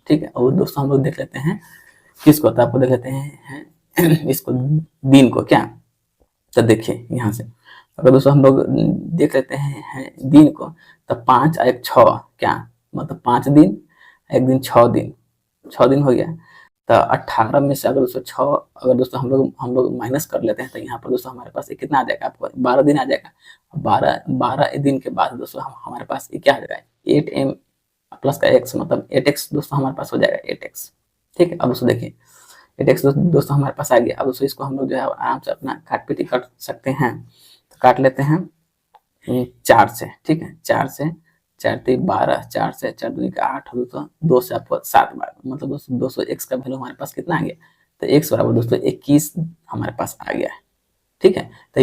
[SPEAKER 1] ठीक है, और दोस्तों हम लोग देख लेते हैं किसको, तो आपको देख लेते हैं इसको दिन को क्या, तो देखिए यहाँ से अगर दोस्तों हम लोग देख लेते हैं दिन को, तो 5 और 1 6 क्या, मतलब 5 दिन 1 दिन 6 दिन, 6 दिन हो गया। तो 18 में से अगर दोस्तों 6 अगर दोस्तों हम लोग माइनस कर लेते हैं, तो यहाँ पर दोस्तों हमारे पास ये कितना आ जाएगा, आपको 12 दिन आ जाएगा। 12 दिन के बाद दोस्तों हमारे पास ये क्या आ जाएगा 8m प्लस का x, मतलब 8x दोस्तों हमारे पास हो जाएगा 8x। ठीक है, अब दोस्तों देखिए 8x दोस्तों हमारे पास आ गया। अब दोस्तों इसको हम लोग जो है आराम से अपना काट पीटी कर सकते हैं, तो काट लेते हैं 4 से। ठीक है, 4 से 4 3 12, 4 से 4 दूनी का 8, दोस्तों 2 से आपको 7 बार, मतलब दोस्तों 200 x का वैल्यू हमारे पास कितना आ गया, तो x बराबर दोस्तों 21 हमारे पास आ गया है। ठीक है, तो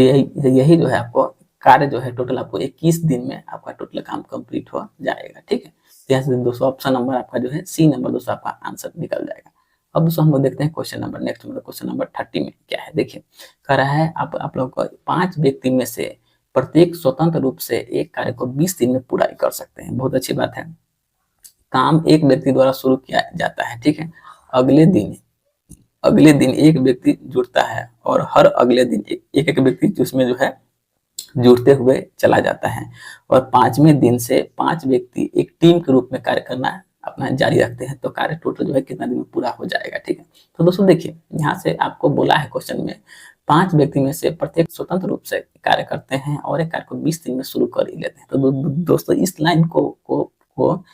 [SPEAKER 1] यही जो है आपको कार्य जो है टोटल आपको 21 दिन में आपका टोटल काम कंप्लीट हो जाएगा। ठीक है, तो यहाँ से दोस्तों ऑप्शन नंबर आपका जो है सी नंबर दोस्तों आपका आंसर निकल जाएगा। अब दोस्तों हम लोग देखते हैं क्वेश्चन नंबर नेक्स्ट, मतलब क्वेश्चन नंबर 30 में क्या है। देखिए कह रहा है आप लोग को 5 व्यक्ति में से प्रत्येक स्वतंत्र रूप से एक कार्य को 20 दिन में पूरा कर सकते हैं। बहुत अच्छी बात है, काम एक व्यक्ति द्वारा शुरू किया जाता है। ठीक है, अगले दिन एक व्यक्ति जुड़ता है और हर अगले दिन एक व्यक्ति उसमें जो है जुड़ते हुए चला जाता है, और 5वें दिन से 5 व्यक्ति एक टीम के रूप में कार्य करना अपना जारी रखते हैं, तो कार्य टोटल जो है कितना दिन में पूरा हो जाएगा। ठीक है, तो दोस्तों देखिए यहाँ से आपको बोला है क्वेश्चन में 5 व्यक्ति में से प्रत्येक स्वतंत्र रूप से कार्य करते हैं और एक कार्य को 20 दिन में शुरू कर ही लेते हैं। तो दोस्तों इस लाइन को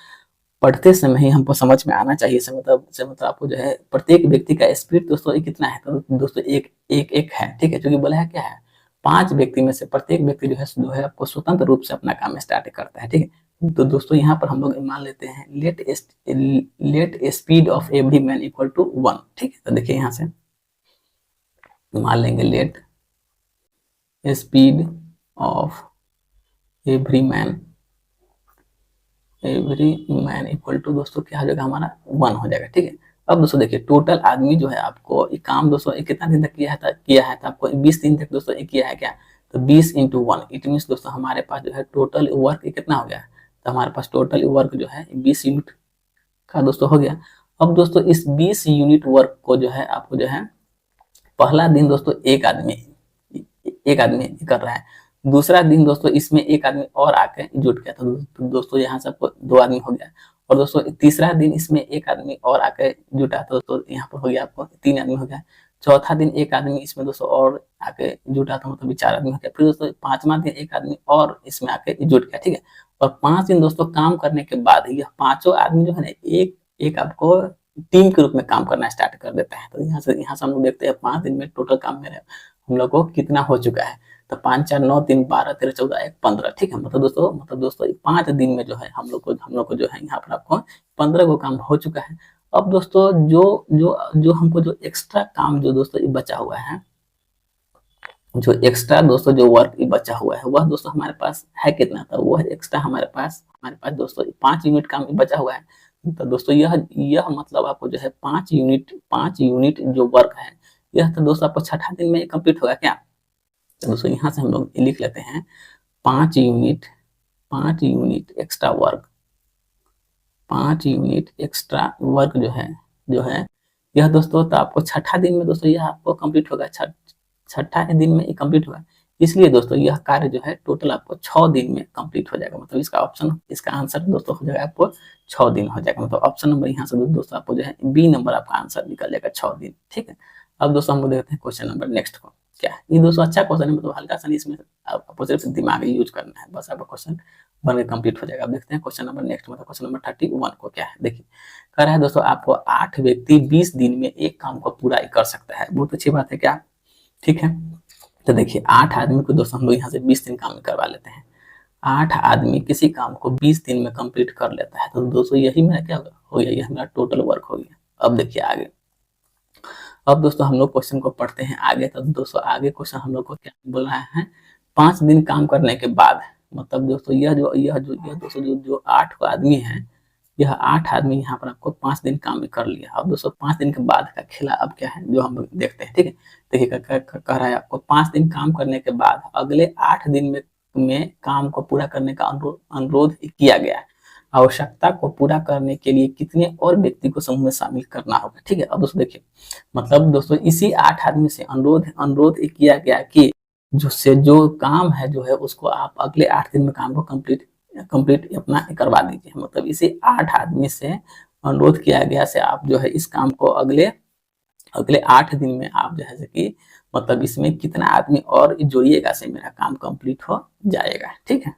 [SPEAKER 1] पढ़ते समय ही हमको समझ में आना चाहिए से मतलब आपको जो है प्रत्येक व्यक्ति का स्पीड दोस्तों कितना है, तो दोस्तों एक है। ठीक है, क्योंकि बोला है क्या है 5 व्यक्ति में से प्रत्येक व्यक्ति जो है आपको स्वतंत्र रूप से अपना काम स्टार्ट करता है। ठीक है, तो दोस्तों यहाँ पर हम लोग मान लेते हैं let speed of every man equal to 1। ठीक है, तो देखिए यहाँ से मान लेंगे let speed of every man equal to दोस्तों क्या हो जाएगा हमारा 1 हो जाएगा। ठीक है, अब दोस्तों देखिए टोटल आदमी जो है आपको ये काम दोस्तों कितना दिन तक किया है, तो आपको 20 दिन तक दोस्तों किया है क्या, तो 20 × 1 इट मीन दोस्तों हमारे पास जो है टोटल वर्क कितना हो गया, तो हमारे पास टोटल वर्क जो है 20 यूनिट का दोस्तों हो गया। अब दोस्तों इस 20 यूनिट वर्क को जो है आपको जो है पहला दिन दोस्तों एक आदमी कर रहा है, दूसरा दिन दोस्तों इसमें एक आदमी और आके जुट गया, तो दोस्तों यहाँ से आपको 2 आदमी हो गया, और दोस्तों तीसरा दिन इसमें एक आदमी और आके जुटा, तो दोस्तों यहाँ पर हो गया आपको 3 आदमी हो गया। चौथा दिन एक आदमी इसमें दोस्तों और आके जुटा, तो मतलब 4 आदमी हो गया। फिर दोस्तों 5वां दिन एक आदमी और इसमें आके जुट गया, ठीक है। और 5 दिन दोस्तों काम करने के बाद यह पांचों आदमी जो है ना एक एक आपको टीम के रूप में काम करना स्टार्ट कर देता है। तो यहाँ से हम लोग देखते हैं 5 दिन में टोटल काम मेरे हम लोग को कितना हो चुका है। तो 5 4 9 3 12 13 14 1 15, ठीक है। मतलब दोस्तों 5 दिन में जो है हम लोग को जो है यहाँ पर आपको 15 को काम हो चुका है। अब दोस्तों जो जो जो हमको जो एक्स्ट्रा काम जो दोस्तों ये बचा हुआ है, जो एक्स्ट्रा दोस्तों जो वर्क बचा हुआ है वह दोस्तों हमारे पास है कितना, तो वह एक्स्ट्रा हमारे पास दोस्तों 5 यूनिट काम बचा हुआ है। तो दोस्तों यह मतलब आपको जो है 5 यूनिट जो वर्क है यह तो दोस्तों आपको छठा दिन में कंप्लीट होगा क्या। तो दोस्तों यहाँ से हम लोग लिख लेते हैं 5 unit extra work, 5 unit extra work जो है यह दोस्तों तो आपको छठा दिन में दोस्तों यह आपको कंप्लीट होगा, छठा दिन में कंप्लीट होगा। इसलिए दोस्तों यह कार्य जो है टोटल आपको 6 दिन में कंप्लीट हो जाएगा। मतलब इसका आंसर दोस्तों हो जाएगा आपको 6 दिन हो जाएगा। मतलब ऑप्शन नंबर यहाँ से दोस्तों आपको जो है बी नंबर आपका आंसर निकल जाएगा 6 दिन, ठीक है। अब दोस्तों हम देखते हैं क्वेश्चन नंबर नेक्स्ट को क्या है। ये दोस्तों अच्छा क्वेश्चन है, मतलब हल्का सा इसमें आपको सिर्फ दिमाग यूज करना है, बस आपका क्वेश्चन बन के कंप्लीट हो जाएगा। अब देखते हैं क्वेश्चन नंबर नेक्स्ट, मतलब क्वेश्चन नंबर 31 को क्या है। देखिए कह रहा है दोस्तों आपको 8 व्यक्ति 20 दिन में एक काम को पूरा कर सकता है। बहुत अच्छी बात है क्या, ठीक है। तो देखिए 8 आदमी को दोस्तों हम लोग यहाँ से 20 दिन काम करवा लेते हैं। 8 आदमी किसी काम को 20 दिन में कंप्लीट कर लेता है, तो दोस्तों यही मेरा क्या हो गया, यह मेरा टोटल वर्क हो गया। अब देखिए आगे, अब दोस्तों हम लोग क्वेश्चन को पढ़ते हैं आगे। तो दोस्तों आगे क्वेश्चन हम लोग को क्या बोल रहा है, 5 दिन काम करने के बाद, मतलब दोस्तों यह दोस्तों जो 8 को आदमी है, यह 8 आदमी यहाँ पर आपको 5 दिन काम कर लिया। अब दोस्तों 5 दिन के बाद का खेला अब क्या है जो हम लोग देखते हैं, ठीक है। देखिए कह रहा है आपको 5 दिन काम करने के बाद अगले 8 दिन में काम को पूरा करने का अनुरोध किया गया है। आवश्यकता को पूरा करने के लिए कितने और व्यक्ति को समूह में शामिल करना होगा, ठीक है। अब दोस्तों देखिए मतलब दोस्तों इसी 8 आदमी से अनुरोध किया गया कि जो काम है जो है उसको आप अगले 8 दिन में काम को कंप्लीट अपना करवा दीजिए। मतलब इसी 8 आदमी से अनुरोध किया गया से आप जो है इस काम को अगले 8 दिन में आप जो है कि मतलब इसमें कितना आदमी और जोड़िएगा से मेरा काम कंप्लीट हो जाएगा, ठीक है।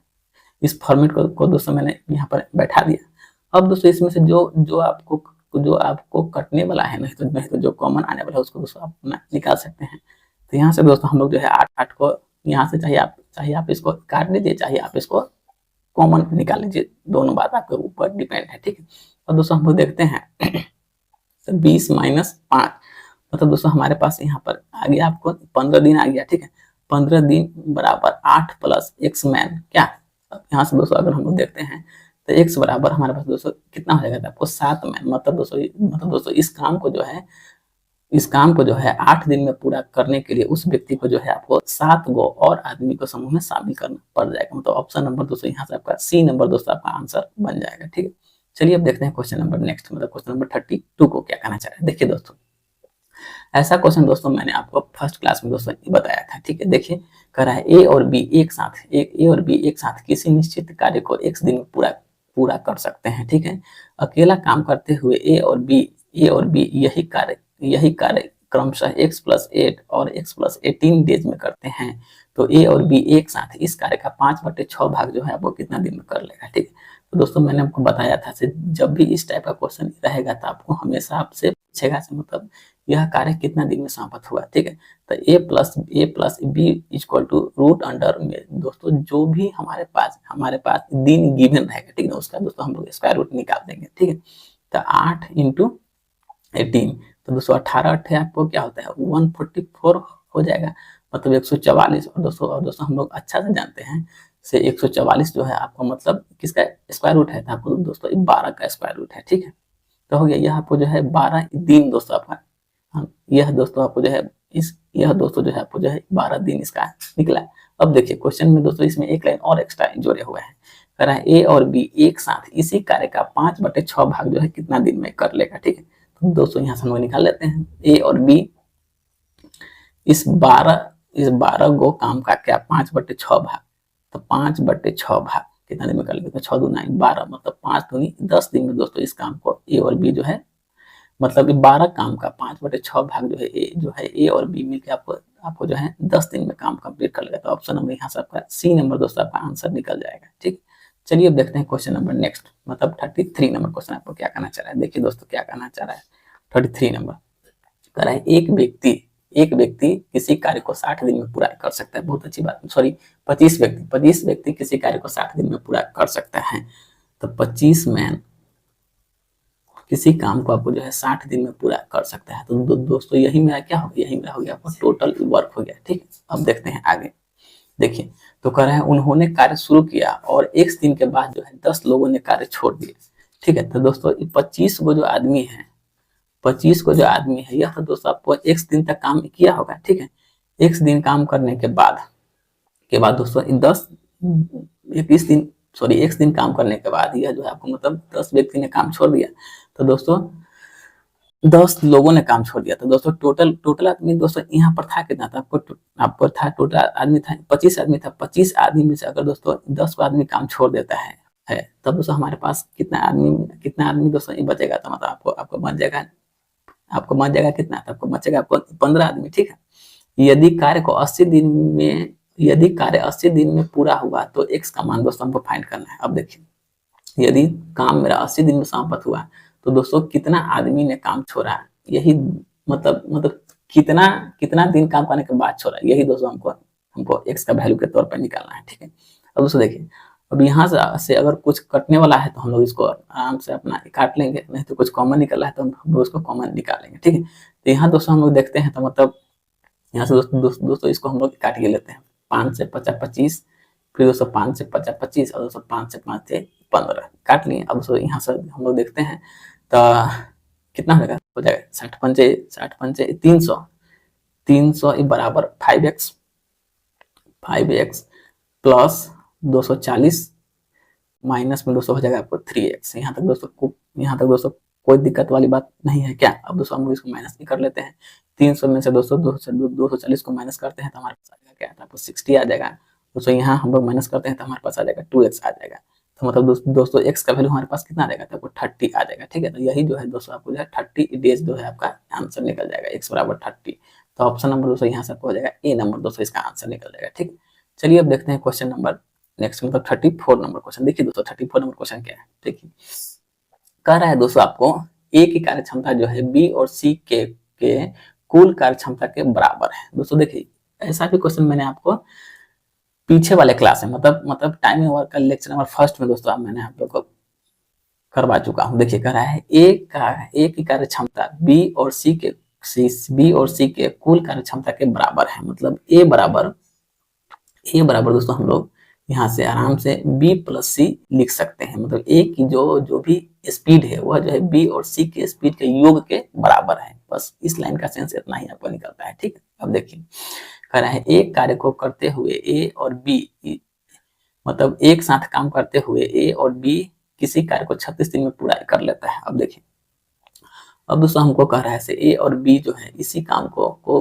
[SPEAKER 1] इस फॉर्मेट को दोस्तों मैंने यहाँ पर बैठा दिया। अब दोस्तों इसमें से जो आपको कटने वाला है, नहीं तो जो कॉमन आने वाला है उसको दोस्तों आप अपना निकाल सकते हैं। तो यहाँ से दोस्तों हम लोग जो है 8 को यहाँ से चाहे आप इसको काट लीजिए, चाहे आप इसको कॉमन निकाल लीजिए, दोनों बात आपके ऊपर डिपेंड है, ठीक है। और दोस्तों हम लोग देखते हैं 20 माइनस 5, मतलब दोस्तों हमारे पास यहाँ पर आ गया आपको 15 दिन आ गया, ठीक है। 15 दिन बराबर 8 प्लस एक्स मैन क्या। अब यहाँ से दोस्तों अगर हम लोग देखते हैं तो एक्स बराबर हमारे पास दोस्तों कितना हो जाएगा आपको 7 मैन। मतलब दोस्तों इस काम को जो है 8 दिन में पूरा करने के लिए उस व्यक्ति को जो है आपको 7 गो और आदमी को समूह में शामिल करना पड़ जाएगा। मतलब ऑप्शन नंबर दोस्तों यहाँ से आपका सी नंबर दोस्तों आपका आंसर बन जाएगा, ठीक है। चलिए अब देखते हैं क्वेश्चन नंबर नेक्स्ट, मतलब क्वेश्चन नंबर 32 को क्या कहना चाह रहा है। देखिए दोस्तों ऐसा क्वेश्चन दोस्तों मैंने आपको फर्स्ट क्लास में दोस्तों बताया था, ठीक है। देखिए कह रहा है ए और बी एक साथ किसी निश्चित कार्य को x दिन में पूरा कर सकते हैं, ठीक है। अकेला काम करते हुए ए और बी यही कार्य क्रमशः x+8 और x+18 डेज में करते हैं। तो ए और बी एक साथ इस कार्य का 5/6 भाग जो है वो कितना दिन में कर लेगा, ठीक है। तो दोस्तों मैंने आपको बताया था जब भी इस टाइप का क्वेश्चन रहेगा तो आपको हमेशा आपसे पूछेगा से मतलब यह कार्य कितना दिन में समाप्त हुआ, ठीक है। तो a plus b equal to root under में दोस्तों जो भी हमारे पास दिन गिवन रहेगा, ठीक है, उसका दोस्तों हम लोग स्क्वायर रूट निकाल देंगे, ठीक है। तो 8 × 18, तो दोस्तों 18 8 आपको क्या होता है 144 हो जाएगा, मतलब 144। और दोस्तों हम लोग अच्छा से जानते हैं से 144 जो है आपको मतलब किसका स्क्वायर रूट है, तो आपको दोस्तों 12 का स्क्वायर रूट है, ठीक है। तो हो गया यह आपको जो है 12 दिन दोस्तों आपका, यह दोस्तों आपको जो है आपको जो है 12 दिन इसका निकला। अब देखिए क्वेश्चन में दोस्तों इसमें एक लाइन और एक्स्ट्रा जोड़े हुए हैं, कह रहा है ए और बी एक साथ इसी कार्य का 5/6 भाग जो है कितना दिन में कर लेगा, ठीक है। तो दोस्तों यहाँ से हम लोग निकाल लेते हैं ए और बी इस 12 गो काम का क्या 5/6 भाग, तो 5/6 भाग कितना दिन में कर लेंगे, तो 6 दूना 12, मतलब 5 दूनी 10 दिन में दोस्तों इस काम को ए और बी जो है मतलब कि 12 काम का 5/6 भाग जो है ए और बी मिलकर आपको जो है 10 दिन में काम कंप्लीट कर लेगा। तो ऑप्शन नंबर यहाँ से आपका सी नंबर दोस्तों आपका आंसर निकल जाएगा। ठीक, चलिए अब देखते हैं क्वेश्चन नंबर नेक्स्ट, मतलब 33 नंबर क्वेश्चन आपको क्या कहना चाह रहा है। देखिए दोस्तों क्या कहना चाह रहा है 33 नंबर कह रहा है एक व्यक्ति किसी कार्य को 60 दिन में पूरा कर सकता है। बहुत अच्छी बात, सॉरी 25 व्यक्ति किसी कार्य को 60 दिन में पूरा कर सकता है। तो 25 मैन किसी काम को आपको जो है 60 दिन में पूरा कर सकता है। तो दोस्तों यही मेरा क्या हो गया, यही मेरा हो गया आपको टोटल वर्क हो गया। ठीक, अब देखते हैं आगे। देखिए तो कह रहे हैं उन्होंने कार्य शुरू किया और 1 दिन के बाद जो है 10 लोगों ने कार्य छोड़ दिया। ठीक है, तो दोस्तों 25 को जो आदमी है 25 को जो आदमी है यह तो दोस्तों आपको 1 दिन तक काम किया होगा। ठीक है, 1 दिन काम करने के बाद दोस्तों 1 दिन काम करने के बाद यह जो है आपको मतलब 10 व्यक्ति ने काम छोड़ दिया। तो दोस्तों 10 लोगों ने काम छोड़ दिया। तो दोस्तों टोटल आदमी दोस्तों यहाँ पर था कितना था, आपको था टोटल आदमी था 25 आदमी था। 25 आदमी में से अगर दोस्तों 10 को आदमी काम छोड़ देता है तब दोस्तों हमारे पास कितना आदमी दोस्तों ये बचेगा। तो मतलब आपको बच जाएगा कितना, तो आपको बचेगा आपको 15 आदमी। ठीक है, यदि कार्य 80 दिन में पूरा हुआ तो x का मान दोस्तों हमको फाइंड करना है। अब देखिए यदि काम मेरा 80 दिन में समाप्त हुआ तो दोस्तों कितना आदमी ने काम छोड़ा, यही मतलब कितना दिन काम करने के बाद छोड़ा, यही दोस्तों हमको x का वैल्यू के तौर पर निकालना है। ठीक है, अब दोस्तों देखिए अब यहाँ से अगर कुछ कटने वाला है तो हम लोग इसको आराम से अपना काट लेंगे, नहीं तो कुछ कॉमन निकल रहा है तो हम लोग उसको कॉमन निकालेंगे। ठीक है, तो यहाँ दोस्तों हम लोग देखते हैं तो मतलब यहाँ से दोस्तों इसको हम लोग काट के लेते हैं। 5 से 50 25, फिर दोस्तों 5 से 50 25 और दोस्तों 5 से 5 से 15 काट लिए। अब दोस्तों यहाँ से हम लोग देखते हैं तो कितना हो जाएगा 60 पंचे 300 बराबर 5x प्लस 240 माइनस में दोस्तों हो जाएगा आपको 3x। यहाँ तक दोस्तों कोई दिक्कत वाली बात नहीं है क्या। अब दोस्तों हम लोग इसको माइनस भी कर लेते हैं। 300 में से दोस्तों 240 को माइनस करते हैं तो हमारे पास आ जाएगा क्या, आपको 60 आ जाएगा। दोस्तों यहाँ हम लोग माइनस करते हैं तो हमारे पास आ जाएगा 2x आ जाएगा। तो मतलब दोस्तों x का वैल्यू हमारे पास कितना आ जाएगा, तो आपको 30 आ जाएगा। ठीक है, तो यही जो है दोस्तों आपको जो है 30 डेज जो है आपका आंसर निकल जाएगा, x बराबर 30। तो ऑप्शन नंबर दोस्तों यहाँ से आपको हो जाएगा ए नंबर दोस्तों इसका आंसर निकल जाएगा। ठीक, चलिए अब देखते हैं क्वेश्चन नंबर नेक्स्ट, मतलब 34 नंबर क्वेश्चन। देखिए दोस्तों 34 नंबर क्वेश्चन क्या है। देखिए कह रहा है दोस्तों आपको ए की कार्य क्षमता जो है बी और सी के कुल कार्य क्षमता के बराबर है। दोस्तों देखिए ऐसा भी क्वेश्चन मैंने आपको पीछे वाले क्लास में मतलब टाइम वर्क का लेक्चर नंबर 1 में दोस्तों मैंने आप लोग को करवा चुका हूँ। देखिए कह रहा है ए की कार्य क्षमता बी और सी के कुल कार्य क्षमता के बराबर है। मतलब ए बराबर दोस्तों हम लोग यहाँ से आराम से b प्लस सी लिख सकते हैं। मतलब ए की जो भी स्पीड है वह जो है बी और सी के स्पीड के योग के बराबर है। बस इस लाइन का सेंस इतना ही आपको निकलता है। ठीक है, अब देखिए कह रहा है एक कार्य को करते हुए ए और बी मतलब एक साथ काम करते हुए ए और बी किसी कार्य को 36 दिन में पूरा कर लेता है। अब देखिए अब दोस्तों हमको कह रहा है ए और बी जो है इसी काम को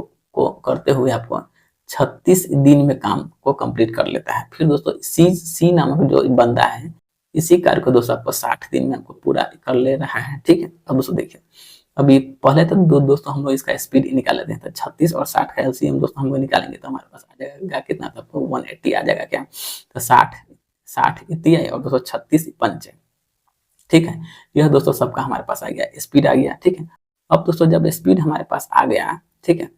[SPEAKER 1] करते हुए आपको 36 दिन में काम को कंप्लीट कर लेता है। फिर दोस्तों सी नामक जो बंदा है इसी कार्य को दोस्तों आपको 60 दिन में आपको पूरा कर ले रहा है। ठीक है, अब दोस्तों देखिए अभी पहले तो दोस्तों हम लोग इसका स्पीड निकाल लेते हैं। तो 36 और 60 का एलसीएम दोस्तों हम लोग निकालेंगे तो हमारे पास आ जाएगा कितना, तो आपको 180 आ जाएगा क्या। तो 60 इतनी है और दोस्तों 36 पंचे। ठीक है, यह दोस्तों सबका हमारे पास आ गया, स्पीड आ गया। ठीक है, अब दोस्तों जब स्पीड हमारे पास आ गया, ठीक है,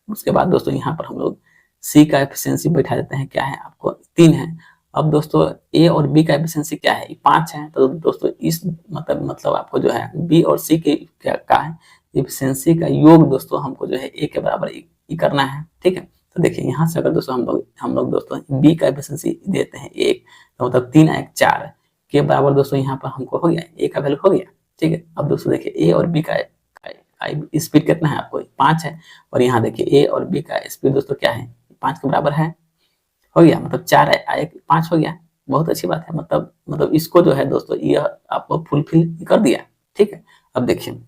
[SPEAKER 1] उसके बाद दोस्तों यहाँ पर हम लोग सी का एफिशिएंसी बैठा देते हैं, क्या है आपको 3 है। अब दोस्तों ए और बी का एफिशिएंसी क्या है 5 है। तो दोस्तों इस मतलब आपको जो है बी और सी के का है एफिशिएंसी का योग दोस्तों हमको जो है ए के बराबर ही करना है। ठीक है, तो देखिए यहाँ से अगर दोस्तों हम लोग दोस्तों बी का एफिशिएंसी देते हैं 1 तो मतलब 3 1 4 के बराबर दोस्तों यहाँ पर हमको हो गया ए का वैल्यू हो गया। ठीक है, अब दोस्तों देखिए ए और बी का स्पीड कितना है आपको 5 है और यहाँ देखिए ए और बी का स्पीड दोस्तों क्या है 5 के बराबर है, हो गया मतलब 4 1 5 हो गया। बहुत अच्छी बात है, मतलब इसको जो है दोस्तों यह आपको फुलफिल कर दिया। ठीक है, अब देखिए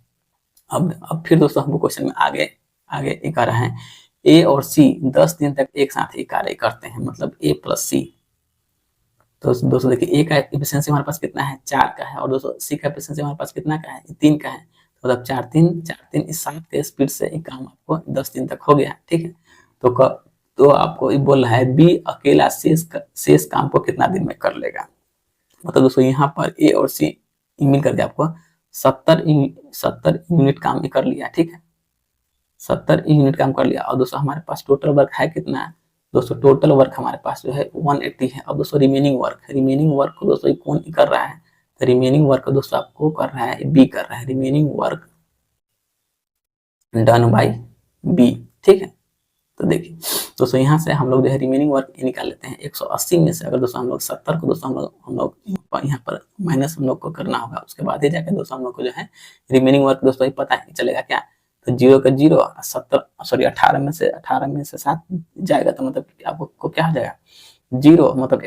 [SPEAKER 1] अब फिर दोस्तों हमको क्वेश्चन में आगे कह रहा है ए और सी 10 दिन तक एक साथ ही कार्य करते हैं, मतलब ए प्लस सी। तो दोस्तों देखिए ए का एफिशिएंसी हमारे पास कितना है 4 का है और दोस्तों सी का एफिशिएंसी हमारे पास कितना का है 3 का है। मतलब 4 3 इस 7 के स्पीड से ये काम आपको 10 दिन तक हो गया, ठीक है। तो आपको ये बोल रहा है बी अकेला शेष काम को कितना दिन में कर लेगा। मतलब दोस्तों यहाँ पर ए और सी मिल करके आपको 70 यूनिट काम ही कर लिया, ठीक है। 70 यूनिट काम कर लिया। और दोस्तों हमारे पास टोटल वर्क है कितना है दोस्तों, टोटल वर्क हमारे पास जो है 180 है। अब दोस्तों रिमेनिंग वर्क को दोस्तों कौन कर रहा है, तो रिमेनिंग वर्क दोस्तों आपको कर रहा है बी कर रहा है, remaining work done by b, ठीक है। तो देखिए दोस्तों यहाँ से हम लोग जो है रिमेनिंग वर्क निकाल लेते हैं। 180 में से अगर दोस्तों हम लोग 70 को दोस्तों हम लोग यहाँ पर माइनस हम लोग को करना होगा, उसके बाद ही जाकर दोस्तों हम लोग को जो है रिमेनिंग वर्क दोस्तों पता ही चलेगा क्या। तो 0 का 0, 18 में से 7 जाएगा, तो मतलब आपको क्या हो जाएगा 0 मतलब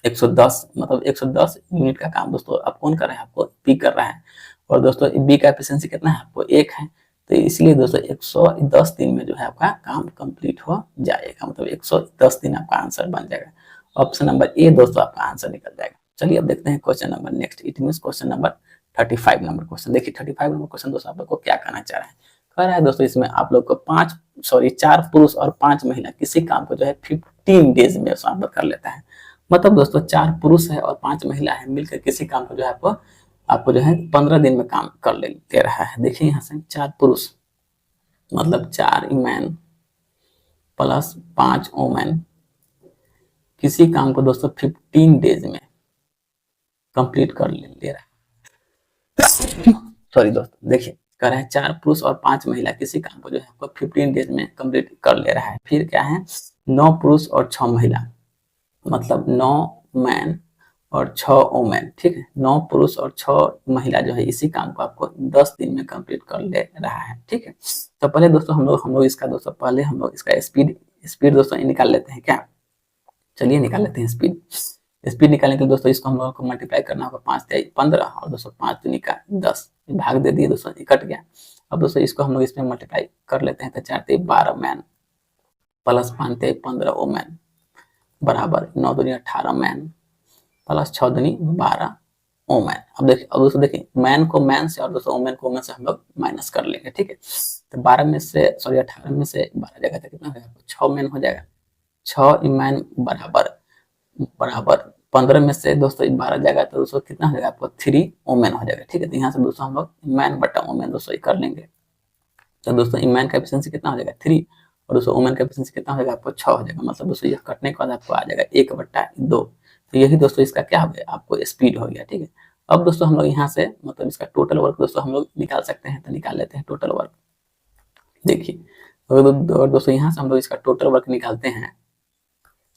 [SPEAKER 1] 110 मतलब 110 यूनिट का काम दोस्तों आप कौन कर रहे हैं, आपको बी कर रहा है। और दोस्तों बी का एफिशिएंसी कितना है, आपको 1 है। तो इसलिए दोस्तों 110 दिन में जो है आपका काम कंप्लीट हो जाएगा, मतलब 110 दिन आपका आंसर बन जाएगा। ऑप्शन नंबर ए दोस्तों आपका आंसर निकल जाएगा। चलिए अब देखते हैं question number next, it means question number 35 number question. देखिए 35 नंबर क्वेश्चन दोस्तों आप लोग को क्या कहना चाह रहे हैं, कह रहा है दोस्तों इसमें आप लोग को 4 पुरुष और 5 महिला किसी काम को जो है 15 डेज में समाप्त कर लेता है। मतलब दोस्तों 4 पुरुष है और 5 महिला है, मिलकर किसी काम को जो है आपको जो है 15 दिन में काम कर दे रहा है। देखिए यहाँ से 4 पुरुष मतलब 4 मैन प्लस 5 वोमेन किसी काम को दोस्तों 15 डेज में कंप्लीट कर ले रहा है। सॉरी दोस्तों, देखिए कह रहा है 4 पुरुष और 5 महिला किसी काम को जो है आपको 15 डेज में कंप्लीट कर ले रहा है। फिर क्या है 9 पुरुष और 6 महिला, मतलब 9 मैन और 6 वोमेन, ठीक है। 9 पुरुष और 6 महिला जो है इसी काम को आपको 10 दिन में कंप्लीट कर ले रहा है, ठीक है। तो पहले दोस्तों हम लोग इसका दोस्तों पहले हम लोग इसका स्पीड दोस्तों निकाल लेते हैं क्या। चलिए निकाल लेते हैं स्पीड निकालने के लिए दोस्तों इसको हम लोगों को मल्टीप्लाई करना होगा 5 × 15 और दोस्तों 5 दूनी का 10 भाग दे दिए दोस्तों, कट गया। अब दोस्तों इसको हम लोग इसमें मल्टीप्लाई कर लेते हैं। तो 4 × 12 मैन प्लस 5 × 15 वोमेन बराबर 9 दूनी 18 मैन प्लस 6 दूनी 12 वोमेन। अब दोस्तों देखिए मैन को मैन से और दोस्तों वोमेन को वोमेन से हम लोग माइनस कर लेंगे, ठीक है। तो 18 में से 12 जाएगा तो कितना हो जाएगा 6 मैन हो जाएगा। 6 मैन बराबर 15 में से दोस्तों 12 जाएगा तो दोस्तों कितना हो जाएगा आपको 3 वोमेन हो जाएगा, ठीक है। तो यहाँ से दोस्तों हम लोग मैन बटा वोमेन दोस्तों कर लेंगे। तो दोस्तों मैन का एफिशिएंसी कितना हो जाएगा 3 और दोस्तों वोमेन का एफिशिएंसी कितना हो जाएगा आपको 6 हो जाएगा। मतलब दोस्तों यह कटने के बाद आपको आ जाएगा 1/2। तो यही दोस्तों इसका क्या हो गया आपको स्पीड हो गया, ठीक है। अब दोस्तों हम लोग यहाँ से मतलब इसका टोटल वर्क दोस्तों हम लोग निकाल सकते हैं। तो निकाल लेते हैं टोटल वर्क। देखिए और दोस्तों यहाँ से हम लोग इसका टोटल वर्क निकालते हैं।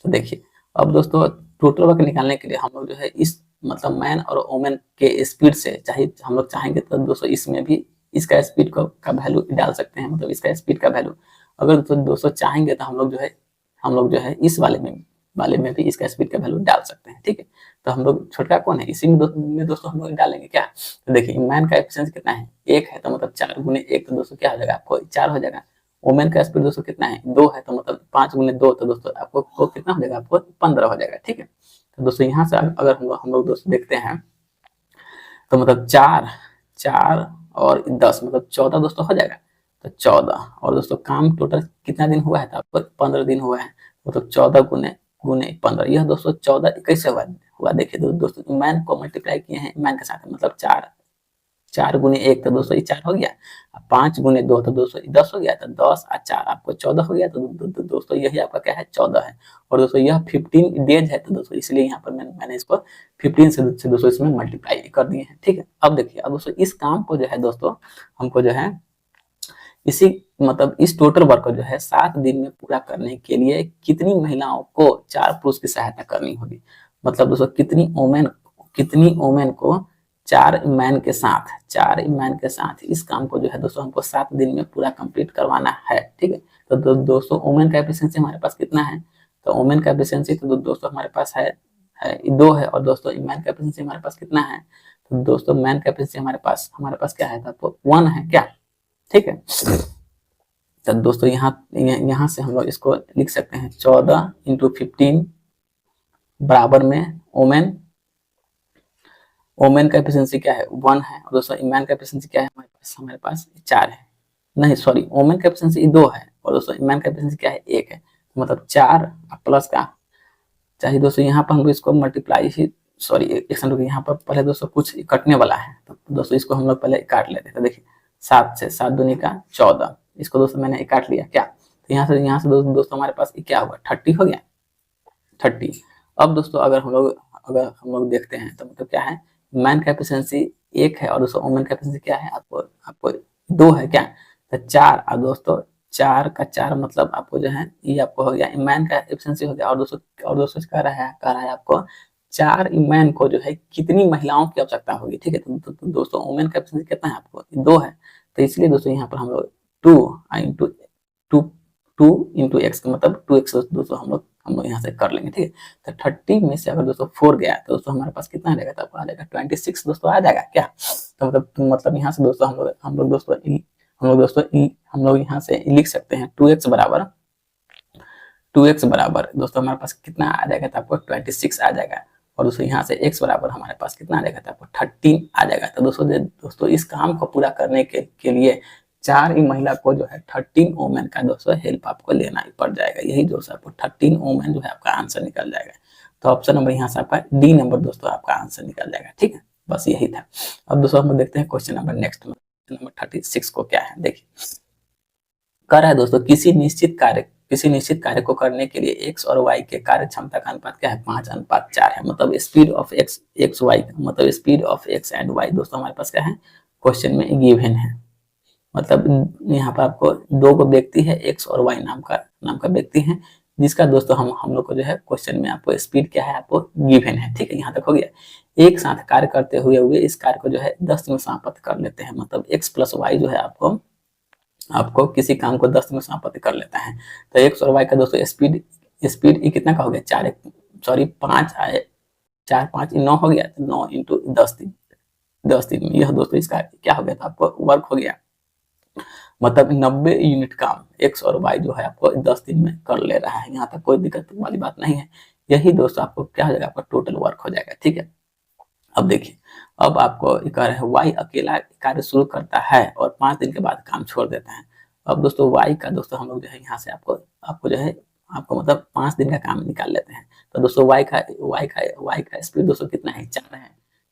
[SPEAKER 1] तो देखिए अब दोस्तों टोटल वर्क निकालने के लिए हम लोग जो है इस मतलब मैन और वोमेन के स्पीड से चाहे हम लोग चाहेंगे तो दोस्तों इसमें भी इसका स्पीड का वैल्यू डाल सकते हैं, मतलब इसका स्पीड का वैल्यू। अगर दोस्तों चाहेंगे तो हम लोग जो है इस वाले में भी इसका स्पीड का वैल्यू डाल सकते हैं, ठीक है। तो हम लोग छोटका कौन है इसी में दोस्तों हम लोग डालेंगे क्या। तो देखिए मैन का एफिशिएंसी कितना है 1 है, तो मतलब 4 × 1 तो दोस्तों क्या हो जाएगा आपको 4 हो जाएगा। वोमेन का स्पीड दोस्तों कितना है 2 है, तो मतलब 5 × 2 तो दोस्तों आपको कितना हो जाएगा आपको 15 हो जाएगा, ठीक है। तो दोस्तों यहाँ से अगर हम लोग दोस्तों देखते हैं तो मतलब 4 और 10 मतलब 14 दोस्तों हो जाएगा। तो 14 और दोस्तों काम टोटल कितना दिन हुआ है तो आपको 15 दिन हुआ है, मतलब 14 गुने 15 यह दोस्तों 14 कैसे हुआ देखिए दोस्तों मैन को मल्टीप्लाई किए हैं मैन के साथ, मतलब 4 × 1 तो दोस्तों 4 हो गया, 5 × 2 तो दोस्तों 10 हो गया, तो 10 और 4 आपको 14 हो गया। तो दोस्तों यही आपका क्या है 14 है। और दोस्तों यह 15 डेज है, तो दोस्तों इसलिए यहाँ पर मैंने इसको 15 से दोस्तों इसमें मल्टीप्लाई कर दिए हैं, ठीक है। अब देखिए अब दोस्तों इस काम को जो है दोस्तों हमको जो है इस टोटल वर्क को जो है 7 दिन में पूरा करने के लिए कितनी महिलाओं को 4 पुरुष की सहायता करनी होगी। मतलब दोस्तों कितनी वोमेन को 4 मैन के साथ इस काम को जो है दोस्तों हमको 7 दिन में पूरा कंप्लीट करवाना है, ठीक है। तो दोस्तों वोमेन का एफिशिएंसी हमारे पास कितना है, तो वोमेन का एफिशिएंसी तो दोस्तों हमारे पास है 2 है, और दोस्तों मैन का एफिशिएंसी हमारे पास कितना है, तो दोस्तों मैन का एफिशिएंसी हमारे पास क्या है, तो आपको 1 है क्या, ठीक है। तो दोस्तों यहाँ से हम लोग इसको लिख सकते हैं 14 × 15 बराबर में वोमेन ओमेन का एफिशिएंसी क्या है 1 है, और दोस्तों इमैन का एफिशिएंसी क्या है हमारे पास 4 है, नहीं सॉरी ओमेन का एफिशिएंसी 2 है, और दोस्तों इमैन का एफिशिएंसी क्या है 1 है, तो मतलब 4 प्लस का चाहिए दोस्तों, यहाँ पर हम लोग इसको मल्टीप्लाई ही सॉरी एक सेकंड रुकिए, यहाँ पर पहले दोस्तों कुछ कटने वाला है, तो दोस्तों इसको हम लोग पहले काट लेते हैं। तो देखिए 7 से 7 दूनी का 14, इसको दोस्तों मैंने काट लिया क्या, तो यहाँ से दोस्तों हमारे पास क्या होगा 30 हो गया 30। अब दोस्तों अगर हम लोग देखते हैं तो मतलब क्या है, मैन का एफिशिएंसी 1 है और दोस्तों वुमेन का एफिशिएंसी क्या है आपको आपको 2 है क्या, तो 4, और दोस्तों 4 का 4 मतलब आपको जो है ये आपको हो गया मैन का एफिशिएंसी हो गया, और दोस्तों कह रहा है आपको 4 मैन को जो है कितनी महिलाओं की आवश्यकता होगी, ठीक है, तो दोस्तों वुमेन का एफिशिएंसी कितना है आपको 2 है, तो इसलिए दोस्तों यहाँ पर हम लोग 2 इंटू 2 2 इंटू एक्स का मतलब 2x दोस्तों हम लोग यहाँ से कर लेंगे, ठीक है, तो 30 में से अगर दोस्तों 4 गया तो दोस्तों हमारे पास कितना आ जाएगा, तो आ जाएगा 26 दोस्तों आ जाएगा क्या, तो मतलब यहाँ से दोस्तों हम लोग यहाँ से लिख सकते हैं 2x बराबर दोस्तों हमारे पास कितना आ जाएगा, तो आपको 26 आ जाएगा, और दोस्तों यहाँ से x बराबर हमारे पास कितना आ जाएगा, तो आपको 13 आ जाएगा। तो दोस्तों इस काम को पूरा करने के लिए 4 ही महिला को जो है 13 वोमेन का दोस्तों हेल्प आपको लेना ही पड़ जाएगा, यही दोस्तों आपको 13 वोमेन जो है आपका आंसर निकल जाएगा। तो ऑप्शन नंबर यहाँ से आपका डी नंबर दोस्तों आपका आंसर निकल जाएगा, ठीक है, बस यही था। अब दोस्तों हम देखते हैं क्वेश्चन नंबर नेक्स्ट में, नंबर 36 को क्या है, देखिए कह रहा है दोस्तों किसी निश्चित कार्य को करने के लिए x और y के कार्य क्षमता का अनुपात क्या है 5:4 है, मतलब स्पीड ऑफ x y मतलब speed of x and y दोस्तों हमारे पास क्या है क्वेश्चन में गिवन है, मतलब यहाँ पर आपको दो को व्यक्ति है x और y नाम का व्यक्ति है, जिसका दोस्तों हम लोग को जो है क्वेश्चन में आपको स्पीड क्या है आपको गिवन है, ठीक है, यहाँ तक हो गया। एक साथ कार्य करते हुए इस कार्य को जो है 10 में समाप्त कर लेते हैं, मतलब x प्लस वाई जो है आपको किसी काम को 10 में समाप्त कर लेता है, तो एक्स और वाई का दोस्तों स्पीड कितना का हो गया 4 सॉरी 5 आए 4 5 9 हो गया, तो 9 इंटू 10 दिन में यह दोस्तों इसका क्या हो गया था आपको वर्क हो गया, मतलब 90 यूनिट काम एक्स और वाई जो है आपको 10 दिन में कर ले रहा है, यहाँ तक कोई दिक्कत वाली बात नहीं है, यही दोस्तों आपको क्या हो जाएगा आपका टोटल वर्क हो जाएगा, ठीक है। अब देखिए अब आपको कह रहे हैं वाई अकेला कार्य शुरू करता है और 5 दिन के बाद काम छोड़ देता है। अब दोस्तों वाई का दोस्तों हम लोग जो है यहाँ से आपको जो है आपको मतलब 5 दिन का काम निकाल लेते हैं, तो दोस्तों वाई का स्पीड दोस्तों कितना है 4 है,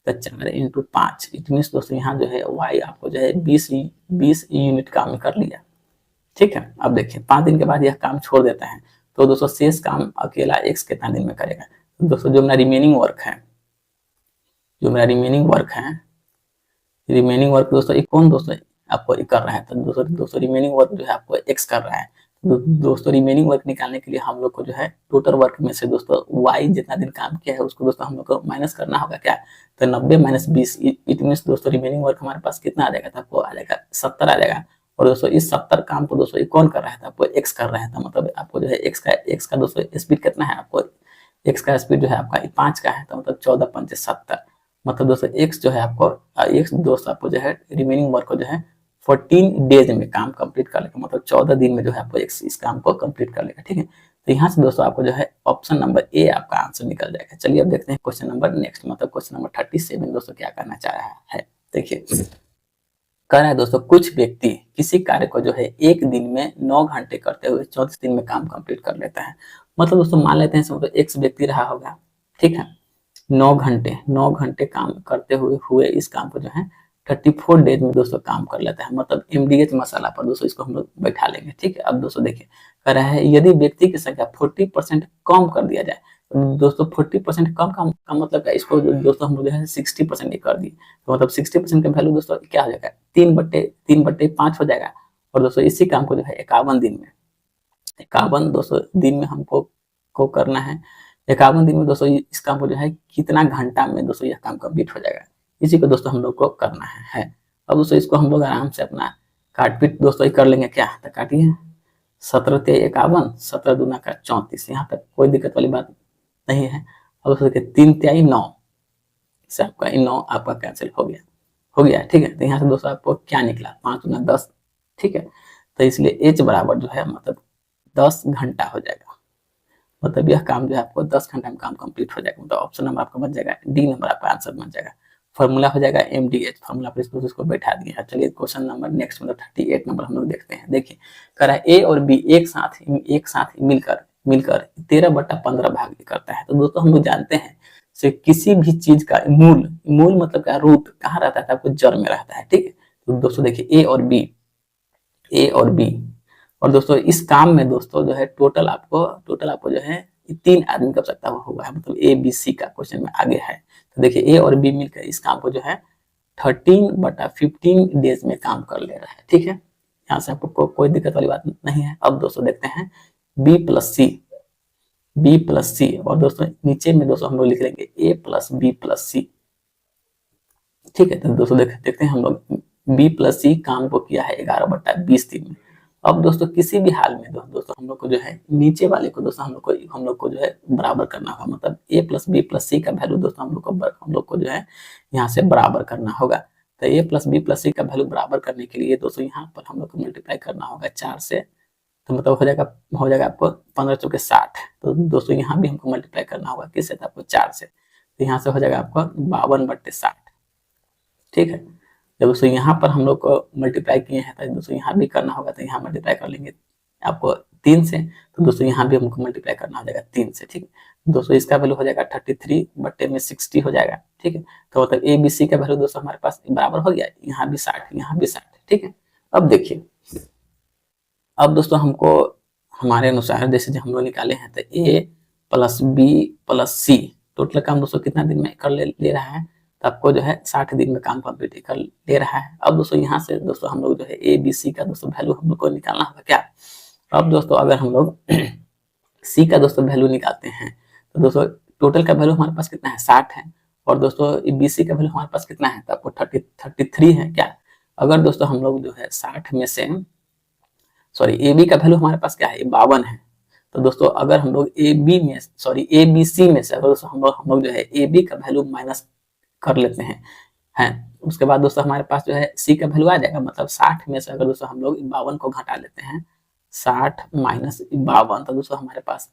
[SPEAKER 1] तो 4 इंटू 5 इट मीन्स दोस्तों यहाँ जो है वाई आपको जो है 20 यूनिट काम कर लिया, ठीक है। अब देखिए 5 दिन के बाद यह काम छोड़ देता है, तो दोस्तों शेष काम अकेला एक्स कितना दिन में करेगा, तो दोस्तों जो मेरा रिमेनिंग वर्क दोस्तों ये कौन दोस्तों आपको कर रहा है, तो दोस्तों रिमेनिंग वर्क जो है आपको एक्स कर रहा है, तो दोस्तों रिमेनिंग वर्क निकालने के लिए हम लोग को जो है टोटल वर्क में से दोस्तों वाई जितना दिन काम किया है उसको दोस्तों हम लोग को माइनस करना होगा क्या, तो 90 माइनस 20 इट मीन्स दोस्तों रिमेनिंग वर्क हमारे पास कितना आ जाएगा, तो आपको आ जाएगा 70 आ जाएगा, और दोस्तों इस 70 काम को दोस्तों ये कौन कर रहा है, आपको एक्स कर रहा है, तो मतलब आपको जो है एक्स का दोस्तों स्पीड कितना है, आपको एक्स का स्पीड जो है आपका 5 का है, तो मतलब 14 5 70, मतलब दोस्तों एक्स जो है आपको जो है रिमेनिंग वर्क को जो है 14 डेज में काम कंप्लीट कर लेगा, मतलब 14 दिन में जो है आपको इस काम को कंप्लीट कर लेगा, ठीक है। तो यहाँ से दोस्तों आपको जो है ऑप्शन नंबर ए आपका आंसर निकल जाएगा। चलिए अब देखते हैं क्वेश्चन नंबर नेक्स्ट, मतलब क्वेश्चन नंबर 37 दोस्तों क्या करना चाह रहा है, देखिए कह रहा है दोस्तों कुछ व्यक्ति किसी कार्य को जो है एक दिन में 9 घंटे करते हुए 34 दिन में काम कंप्लीट कर लेता है, मतलब दोस्तों मान लेते हैं मतलब एक व्यक्ति रहा होगा, ठीक है, 9 घंटे काम करते हुए इस काम को जो है 34 डेज में दोस्तों काम कर लेता है, मतलब MDH मसाला पर दोस्तों इसको हम लोग बैठा लेंगे, ठीक है। अब दोस्तों देखिए कह रहा है यदि व्यक्ति की संख्या 40% कम कर दिया जाए, तो दोस्तों 40% कम का मतलब क्या, इसको दोस्तों हम लोग जो है 60% कर दिए, तो मतलब 60% का वैल्यू दोस्तों क्या हो जाएगा 3/5 हो जाएगा, और दोस्तों इसी काम को जो है 51 दोस्तों दिन में हमको को करना है, 51 दिन में दोस्तों इस काम को जो है कितना घंटा में दोस्तों यह काम कंप्लीट हो जाएगा, इसी को दोस्तों हम लोग को करना है। अब दोस्तों इसको हम लोग आराम से अपना काट पीट दोस्तों कर लेंगे क्या, तो काटिए 17 ते 51 17 दूना का 34, यहाँ तक कोई दिक्कत वाली बात नहीं है। अब दोस्तों देखिए 3 तिहाई 9 से आपका 9 आपका कैंसिल हो गया, ठीक है। तो यहाँ से दोस्तों आपको क्या निकला 5 दूना 10, ठीक है, तो इसलिए एच बराबर जो है मतलब 10 घंटा हो जाएगा, मतलब यह काम जो है आपको 10 घंटा में काम कंप्लीट हो जाएगा, मतलब ऑप्शन नंबर आपका बन जाएगा डी नंबर आपका आंसर बन जाएगा। फॉर्मूला हो जाएगा MDH, फॉर्मूला पर इसको बैठा दिए। चलिए क्वेश्चन नंबर नेक्स्ट मतलब 38 नंबर हम लोग देखते हैं। देखिए कह रहा है ए और बी एक साथ मिलकर मिलकर 13/15 भाग करता है। तो दोस्तों हम लोग जानते हैं से किसी भी चीज का मूल मतलब क्या, रूट कहाँ रहता है, आपको जड़ में रहता है, ठीक है। तो दोस्तों देखिए ए और बी और दोस्तों इस काम में दोस्तों जो है टोटल आपको जो है 3 आदमी कर सकता हुआ है, मतलब ABC का क्वेश्चन में आगे है। तो देखिए ए और बी मिलकर इस काम को जो है 13/15 डेज में काम कर ले रहा है, ठीक है। यहाँ से आपको कोई दिक्कत वाली बात नहीं है। अब दोस्तों देखते हैं बी प्लस सी और दोस्तों नीचे में दोस्तों हम लोग लिख लेंगे A + B + C, ठीक है। तो दोस्तों देखते हैं हम लोग B + C काम को किया है 11/20 दिन में। अब दोस्तों किसी भी हाल में दोस्तों हम लोग को जो है नीचे वाले को दोस्तों हम लोग को जो है बराबर करना होगा, मतलब A + B + C का वैल्यू दोस्तों हम लोग को जो है यहाँ से बराबर करना होगा। तो A + B + C का वैल्यू बराबर करने के लिए दोस्तों यहाँ पर हम लोग को मल्टीप्लाई करना होगा 4 से, तो मतलब हो जाएगा आपको 15 × 60। तो दोस्तों यहाँ भी हमको मल्टीप्लाई करना होगा किससे, तो आपको 4 से, तो यहाँ से हो जाएगा आपको 52/60, ठीक है। जब दोस्तों यहाँ पर हम लोग को मल्टीप्लाई किए हैं तो दोस्तों यहाँ भी करना होगा, तो यहाँ मल्टीप्लाई कर लेंगे आपको 3 से, तो दोस्तों यहाँ भी हमको मल्टीप्लाई करना हो जाएगा 3 से, ठीक है। दोस्तों इसका वैल्यू हो जाएगा 33/60 हो जाएगा, ठीक है। तो मतलब ABC का वैल्यू दोस्तों हमारे पास बराबर हो गया, यहाँ भी 60, ठीक है। अब देखिए अब दोस्तों हमको हमारे अनुसार जैसे हम लोग निकाले हैं, तो A + B + C टोटल काम दोस्तों कितना दिन में कर ले रहा है, तो आपको जो है 60 दिन में काम कंप्लीट कर ले रहा है। अब दोस्तों यहाँ से दोस्तों हम लोग जो है ABC का दोस्तों वैल्यू हम लोग को निकालना होगा क्या। अब दोस्तों अगर हम लोग C का दोस्तों वैल्यू निकालते हैं तो दोस्तों टोटल का वैल्यू हमारे पास कितना है, 60 है, और दोस्तों BC का वैल्यू हमारे पास कितना है, तो आपको 33 है क्या। अगर दोस्तों हम लोग जो है 60 में से AB का वैल्यू हमारे पास क्या है, 52 है। तो दोस्तों अगर हम लोग ABC में से अगर दोस्तों हम लोग जो है AB का वैल्यू माइनस कर लेते हैं उसके बाद दोस्तों हमारे पास जो है C का वैल्यू आ जाएगा, मतलब 60 में से अगर दोस्तों हम लोग 52 को घटा लेते हैं, 60 - 52, तो दोस्तों हमारे पास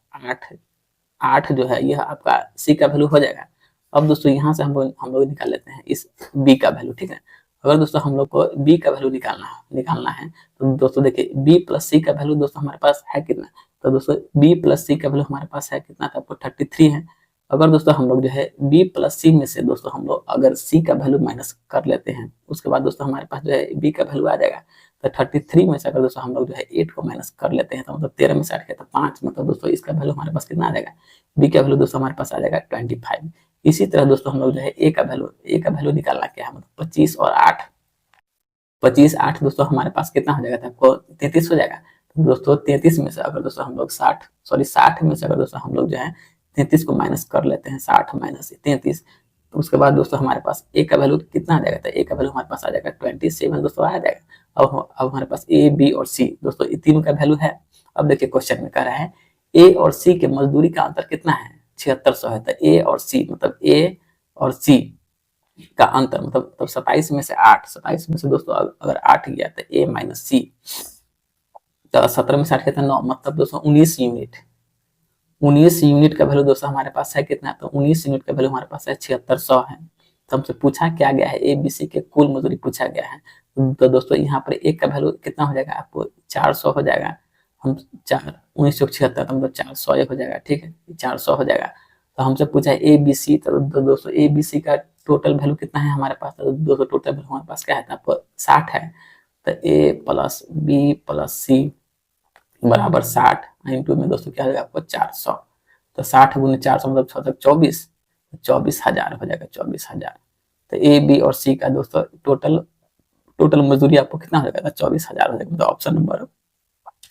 [SPEAKER 1] 8 जो है यह आपका C का वैल्यू हो जाएगा। अब दोस्तों यहाँ से हम लोग निकाल लेते हैं इस B का वैल्यू, ठीक है। अगर दोस्तों हम लोग को B का वैल्यू निकालना है तो दोस्तों देखिए B + C का वैल्यू दोस्तों हमारे पास है कितना, तो दोस्तों B + C का वैल्यू हमारे पास है कितना, तो आपको 33 है। अगर दोस्तों हम लोग जो है B + C में से दोस्तों हम लोग अगर C का वैल्यू माइनस कर लेते हैं, उसके बाद दोस्तों हमारे पास जो है B का वैल्यू आ जाएगा। तो 33 में से अगर दोस्तों हम लोग जो है 8 को माइनस कर लेते हैं, तो मतलब 13 में से 8 तो 5, मतलब दोस्तों इसका वैल्यू हमारे पास कितना आ जाएगा, B का वैल्यू दोस्तों हमारे पास आ जाएगा 25। इसी तरह दोस्तों हम लोग जो है A का वैल्यू निकालना क्या है, मतलब 25 और 8, 25 दोस्तों हमारे पास कितना हो जाएगा, तो आपको 33 हो जाएगा। तो दोस्तों 33 में से अगर दोस्तों हम लोग 60 में से अगर दोस्तों हम लोग जो है 33 को माइनस कर लेते हैं, 60 - 33, तो उसके बाद दोस्तों हमारे पास A का वैल्यू कितना आ जाएगा, तो A का वैल्यू हमारे पास आ जाएगा 27 दोस्तों आ जाएगा। अब हमारे पास A, B और C दोस्तों ये तीनों का वैल्यू है। अब देखिए क्वेश्चन में कह रहा है A और C के मजदूरी का अंतर कितना है, 7600 है। तो A और C मतलब A और C का अंतर मतलब 27 में से 8, 27 में से दोस्तों अगर 8 गया तो A - C, तो 17 में से 8 कितना 9, मतलब दोस्तों 19 यूनिट। 19 यूनिट का वैल्यू दोस्तों हमारे पास है कितना, तो 19 यूनिट का वैल्यू हमारे पास है 7600 है। तो हमसे पूछा क्या गया है, ABC के कुल मजदूरी पूछा गया है। तो दोस्तों यहाँ पर एक का वैल्यू कितना हो जाएगा, आपको 400 हो जाएगा। हम 1976 तो मतलब 400 हो जाएगा, ठीक है, 400 हो जाएगा। तो हमसे पूछा है ABC, तो दोस्तों ABC का टोटल वैल्यू कितना है हमारे पास, तो दोस्तों टोटल वैल्यू हमारे पास क्या है, तो आपको 60 है। तो A + B + C बराबर 60 इंटू में दोस्तों क्या हो जाएगा आपको 400, तो 60 × 400 मतलब 6 तक 24,000 हो जाएगा, 24,000। तो A, B और C का दोस्तों टोटल मजदूरी आपको कितना हो जाएगा, 24,000 हो जाएगा। तो ऑप्शन नंबर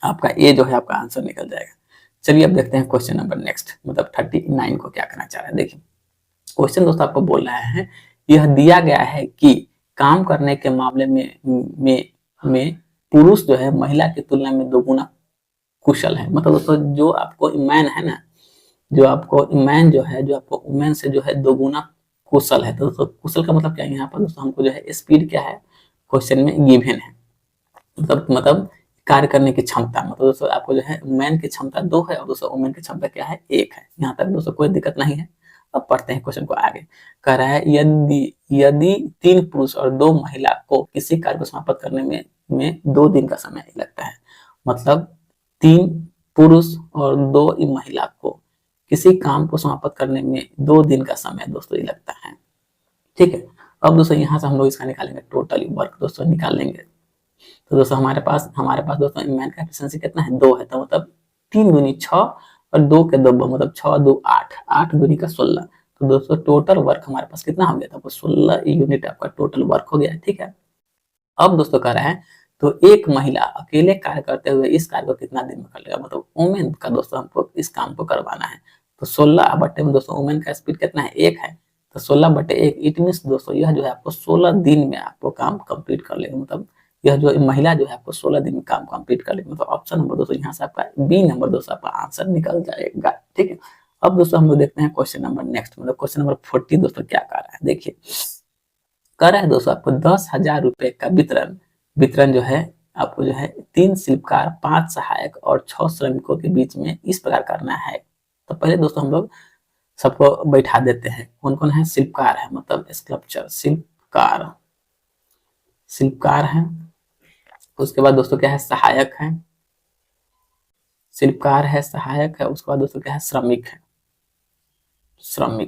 [SPEAKER 1] आपका A जो है आपका आंसर निकल जाएगा। चलिए अब देखते हैं क्वेश्चन नंबर नेक्स्ट मतलब 39 को क्या करना चाह रहा है। देखिए क्वेश्चन दोस्तों आपको बोल रहा है यह दिया गया है कि काम करने के मामले में पुरुष जो है महिला की तुलना में 2 गुना कुशल है। मतलब दोस्तों जो आपको मैन है ना, जो आपको वुमेन से जो है 2 गुना कुशल है। तो दोस्तों कुशल का मतलब क्या है, यहाँ पर दोस्तों हमको जो है स्पीड क्या है क्वेश्चन में गिवन है, मतलब कार्य करने की क्षमता। मतलब दोस्तों आपको जो है मैन की क्षमता 2 है और दोस्तों वुमेन की क्षमता क्या है 1 है। यहाँ तक दोस्तों कोई दिक्कत नहीं है। अब पढ़ते हैं क्वेश्चन को आगे। कह रहा है यदि यदि 3 पुरुष और 2 महिला को किसी कार्य को समाप्त करने में 2 दिन का समय लगता है, मतलब 3 पुरुष और 2 महिला को किसी काम को समाप्त करने में 2 दिन का समय दोस्तों ये लगता है, ठीक है। अब दोस्तों यहाँ से हम लोग इसका निकालेंगे टोटल वर्क दोस्तों निकाल लेंगे। तो दोस्तों हमारे पास दोस्तों मैन का एफिशिएंसी कितना है 2 है, तो मतलब 3 दूनी 6 और 2 के 2 मतलब 6 2 8, 8 दूनी का 16। तो दोस्तों टोटल वर्क हमारे पास कितना हो गया था, 16 यूनिट आपका टोटल वर्क हो गया है, ठीक है। अब दोस्तों कह रहा है तो एक महिला अकेले कार्य करते हुए इस कार्य को कितना दिन में कर लेगा, मतलब वुमेन का दोस्तों हमको इस काम को करवाना है। तो 16 बटे में दोस्तों वुमेन का स्पीड कितना है 1 है, तो 16 बटे 1 इट मीन्स दोस्तों यह जो है आपको 16 दिन में आपको काम कंप्लीट कर लेगा, मतलब यह जो महिला जो है आपको 16 दिन में काम कंप्लीट कर लेगी। मतलब ऑप्शन नंबर दोस्तों यहाँ से आपका बी नंबर दोस्तों आपका आंसर निकल जाएगा, ठीक है। अब दोस्तों हम लोग देखते हैं क्वेश्चन नंबर नेक्स्ट, मतलब क्वेश्चन नंबर 40 दोस्तों क्या कर रहा है देखिए। कर रहा है दोस्तों आपको 10,000 रुपए का वितरण जो है आपको जो है 3 शिल्पकार 5 सहायक और 6 श्रमिकों के बीच में इस प्रकार करना है। तो पहले दोस्तों हम लोग सबको बैठा देते हैं, कौन कौन है, शिल्पकार है मतलब स्कल्पचर शिल्पकार है। उसके बाद दोस्तों क्या है, सहायक है, शिल्पकार है, सहायक है। उसके बाद दोस्तों क्या है, श्रमिक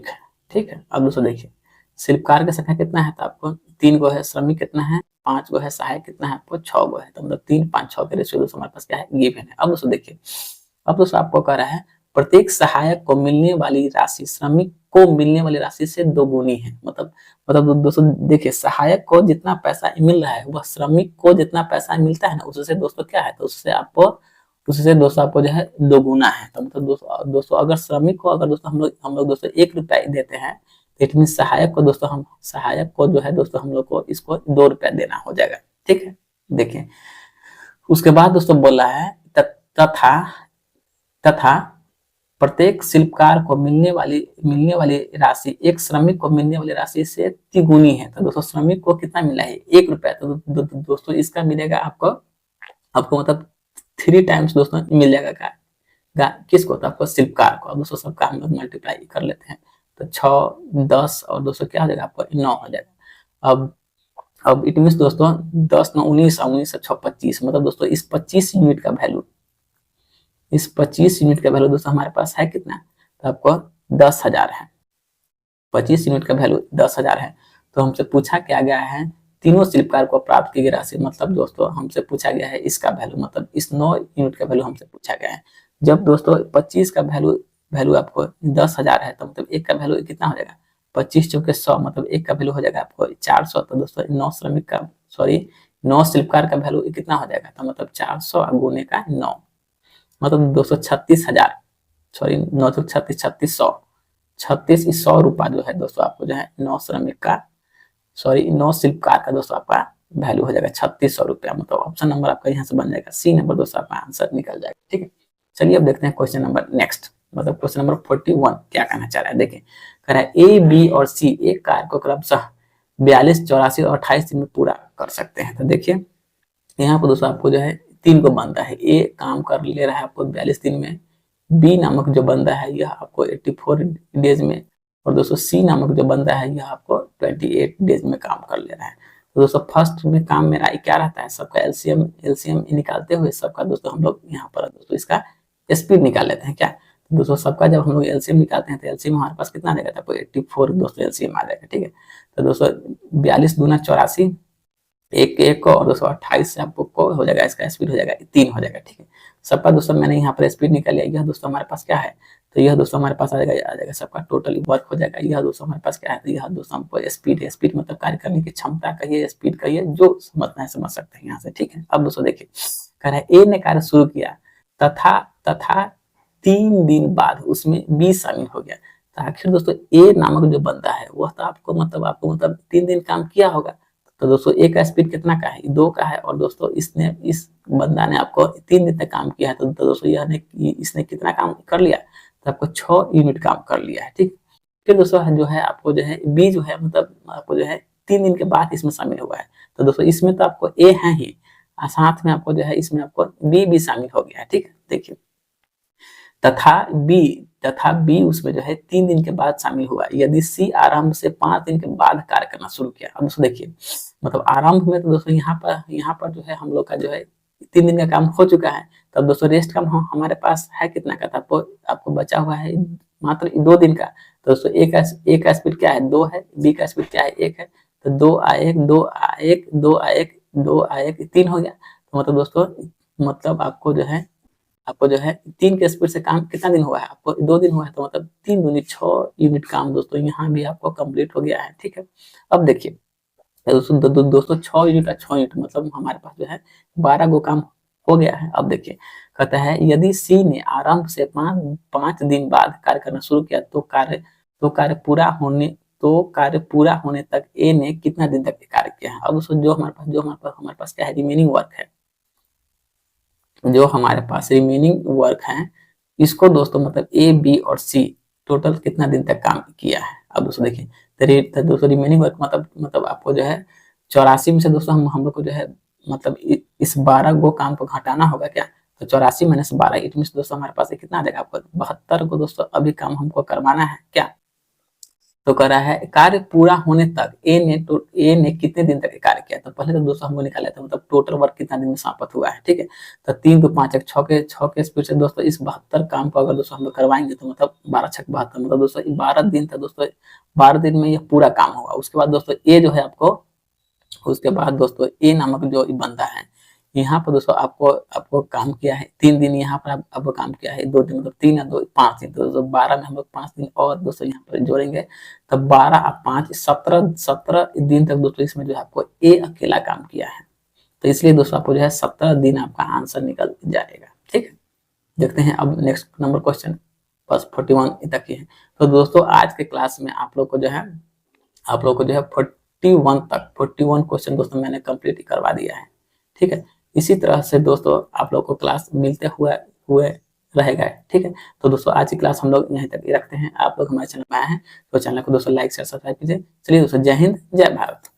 [SPEAKER 1] है, ठीक है। अब दोस्तों देखिए शिल्पकार की संख्या कितना है, तो आपको 3 गो है, श्रमिक कितना है 5 गो है, सहायक कितना है आपको 6 गो है, तो मतलब 3 5 6 के रेशियो दोस्तों हमारे पास क्या है गिवन है। अब दोस्तों देखिए, अब दोस्तों आपको कह रहा है प्रत्येक सहायक को मिलने वाली राशि श्रमिक को मिलने वाली राशि से दोगुनी है। मतलब दोस्तों देखिए सहायक को जितना पैसा मिल रहा है वह श्रमिक को जितना पैसा मिलता है ना उससे दोस्तों क्या है, तो उससे दोस्तों आपको जो है दोगुना है। तो मतलब दोस्तों अगर श्रमिक को अगर दोस्तों हम लोग दोस्तों 1 रुपया देते हैं, इट मीन सहायक को जो है दोस्तों हम लोग को इसको 2 रुपया देना हो जाएगा, ठीक है। देखिए उसके बाद दोस्तों बोला है तथा प्रत्येक शिल्पकार को मिलने वाली राशि एक श्रमिक को मिलने वाली राशि से तिगुनी है। तो दोस्तों श्रमिक को कितना मिला है 1 रुपया, तो दोस्तों इसका मिलेगा आपको मतलब 3 टाइम्स दोस्तों मिल जाएगा किसको, तो आपको शिल्पकार को। अब दोस्तों सबका हम लोग मल्टीप्लाई कर लेते हैं, तो 6 10 और दोस्तों क्या हो जाएगा आपको 9 हो जाएगा। अब इट मीन्स दोस्तों 10 9 19 और 19 6 25, मतलब दोस्तों इस 25 यूनिट का वैल्यू दोस्तों हमारे पास है कितना, तो आपको 10,000 है। 25 यूनिट का वैल्यू 10,000 है। तो हमसे पूछा क्या गया है, तीनों शिल्पकार को प्राप्त की गई राशि, मतलब दोस्तों हमसे पूछा गया है इसका वैल्यू, मतलब इस 9 यूनिट का वैल्यू हमसे पूछा गया है। जब दोस्तों 25 का वैल्यू आपको 10,000 है, तो मतलब 1 का वैल्यू कितना हो जाएगा 25 चौके 100, मतलब 1 का वैल्यू हो जाएगा आपको 400। तो दोस्तों 9 शिल्पकार का वैल्यू कितना हो जाएगा, तो मतलब 400 गुने का 9, मतलब दोस्तों 36,000 सॉरी 9 36 3600 36 100 रुपया जो है दोस्तों आपको जो है 9 शिल्पकार का दोस्तों आपका वैल्यू हो जाएगा 3600 रुपया। मतलब ऑप्शन नंबर आपका यहाँ से बन जाएगा सी नंबर दोस्तों आपका आंसर निकल जाएगा, ठीक है। चलिए अब देखते हैं क्वेश्चन नंबर नेक्स्ट, मतलब क्वेश्चन नंबर 41 क्या कहना चाह रहा है। देखिए कह रहा है ए बी और सी एक कार्य को क्रमशः 42 84 और 28 दिन में पूरा कर सकते हैं। तो देखिए यहाँ पर दोस्तों आपको जो है 3 को बंदा है, ए काम कर ले रहा है आपको 42 दिन में, बी नामक जो बंदा है यह आपको 84 डेज में, और दोस्तों सी नामक जो बंदा है यह आपको 28 डेज में काम कर ले रहा है। तो दोस्तों फर्स्ट में काम मेरा क्या रहता है, सबका एलसीएम निकालते हुए सबका दोस्तों हम लोग यहाँ पर दोस्तों इसका स्पीड निकाल लेते हैं क्या। तो दोस्तों सबका जब हम लोग एलसीएम निकालते हैं तो एलसीएम हमारे पास कितना रहेगा, आपको 84 दोस्तों एलसीएम आ जाएगा, ठीक है। तो दोस्तों 42 दूना 84 एक और 228 से आपको हो जाएगा, इसका स्पीड हो जाएगा 3 हो जाएगा, ठीक है। सबका दोस्तों मैंने यहाँ पर स्पीड निकाल लिया, यह दोस्तों हमारे पास क्या है, तो यह दोस्तों हमारे पास आ जाएगा सबका टोटली वर्क हो जाएगा। यह दोस्तों हमारे पास क्या है, तो यह दोस्तों हमको स्पीड है, स्पीड मतलब कार्य करने की क्षमता कहिए, स्पीड कहिए, जो समझना है समझ सकते हैं यहाँ से, ठीक है। अब दोस्तों देखिए कह रहा है ए ने कार्य शुरू किया तथा 3 दिन बाद उसमें बी शामिल हो गया। तो आखिर दोस्तों ए नामक जो बंदा है वह तो आपको मतलब 3 दिन काम किया होगा। तो दोस्तों ए का स्पीड कितना का है, 2 का है, और दोस्तों इस बंदा ने आपको 3 दिन तक काम किया है। तो दोस्तों इसने कितना काम कर लिया, तो आपको 6 यूनिट काम कर लिया है, ठीक। फिर दोस्तों जो है आपको जो है बी जो है मतलब आपको जो है 3 दिन के बाद इसमें शामिल हुआ है। तो दोस्तों इसमें तो आपको ए है ही, साथ में आपको जो है इसमें आपको बी भी शामिल हो गया है, ठीक है। देखिए तथा बी उसमें जो है 3 दिन के बाद शामिल हुआ। यदि सी आरंभ से 5 दिन के बाद कार्य करना शुरू किया। अब दोस्तों देखिए, मतलब आरंभ में तो दोस्तों यहाँ पर जो है हम लोग का जो है 3 दिन का काम हो चुका है। तब दोस्तों रेस्ट काम हमारे पास है कितना का, था आपको बचा हुआ है मात्र 2 दिन का। तो दोस्तों ए का स्पीड क्या है, 2 है, बी का स्पीड क्या है, 1 है। तो 2 आ 1 3 हो गया। तो मतलब दोस्तों, मतलब आपको जो है 3 के स्पीड से काम कितना दिन हुआ है, आपको 2 दिन हुआ है। तो मतलब 3 दूनी 6 यूनिट काम दोस्तों यहाँ भी आपको कंप्लीट हो गया है। ठीक है, अब देखिए दोस्तों 6 यूनिट का 6 यूनिट मतलब हमारे पास जो है 12 गो काम हो गया है। अब देखिए कहता है यदि सी ने आरंभ से 5 दिन बाद कार्य करना शुरू किया तो कार्य पूरा होने तक ए ने कितना दिन तक कार्य किया है। अब दोस्तों जो हमारे पास क्या है, रिमेनिंग वर्क है। जो हमारे पास रिमेनिंग वर्क है, इसको दोस्तों मतलब ए बी और सी टोटल कितना दिन तक काम किया है। अब दोस्तों देखिए तो दोस्तों रिमेनिंग वर्क मतलब आपको जो है 84 में से दोस्तों हम लोग को जो है मतलब इस 12 गो काम को घटाना होगा क्या। तो 84 माइनस 12 इट मीन दोस्तों हमारे पास कितना आ जाएगा, आपको 72 को दोस्तों अभी काम हमको करवाना है क्या। तो कह रहा है कार्य पूरा होने तक ए ने कितने दिन तक कार्य किया। तो पहले तो दोस्तों हमको निकाला था मतलब टोटल वर्क कितना दिन में समाप्त हुआ है। ठीक है, तो 3 2 5 1 6 के स्पीड से दोस्तों इस 72 काम को अगर दोस्तों हम लोग करवाएंगे तो मतलब 12 6 72 मतलब दोस्तों 12 दिन था दोस्तों। 12 दिन में यह पूरा काम होगा। उसके बाद दोस्तों ए जो है उसके बाद दोस्तों ए नामक जो बंदा है, यहाँ पर दोस्तों आपको काम किया है 3 दिन। यहाँ पर आपको काम किया है 2 दिन, मतलब 3 या 2 5 दिन। तो दोस्तों 12 में हम लोग 5 दिन और दोस्तों यहाँ पर जोड़ेंगे। तब 12 और 5 17 दिन तक दोस्तों इसमें जो है आपको ए अकेला काम किया है। तो इसलिए दोस्तों आपको जो है 17 दिन आपका आंसर निकल जाएगा। ठीक है, देखते हैं अब नेक्स्ट नंबर क्वेश्चन, बस 41 तक ही है। तो दोस्तों आज के क्लास में आप लोग को जो है 41 क्वेश्चन दोस्तों मैंने कंप्लीट करवा दिया है। ठीक है, इसी तरह से दोस्तों आप लोग को क्लास मिलते हुए रहेगा। ठीक है, तो दोस्तों आज की क्लास हम लोग यहीं तक ही रखते हैं। आप लोग हमारे चैनल में आए हैं तो चैनल को दोस्तों लाइक शेयर सब्सक्राइब कीजिए। चलिए दोस्तों, जय हिंद जय भारत।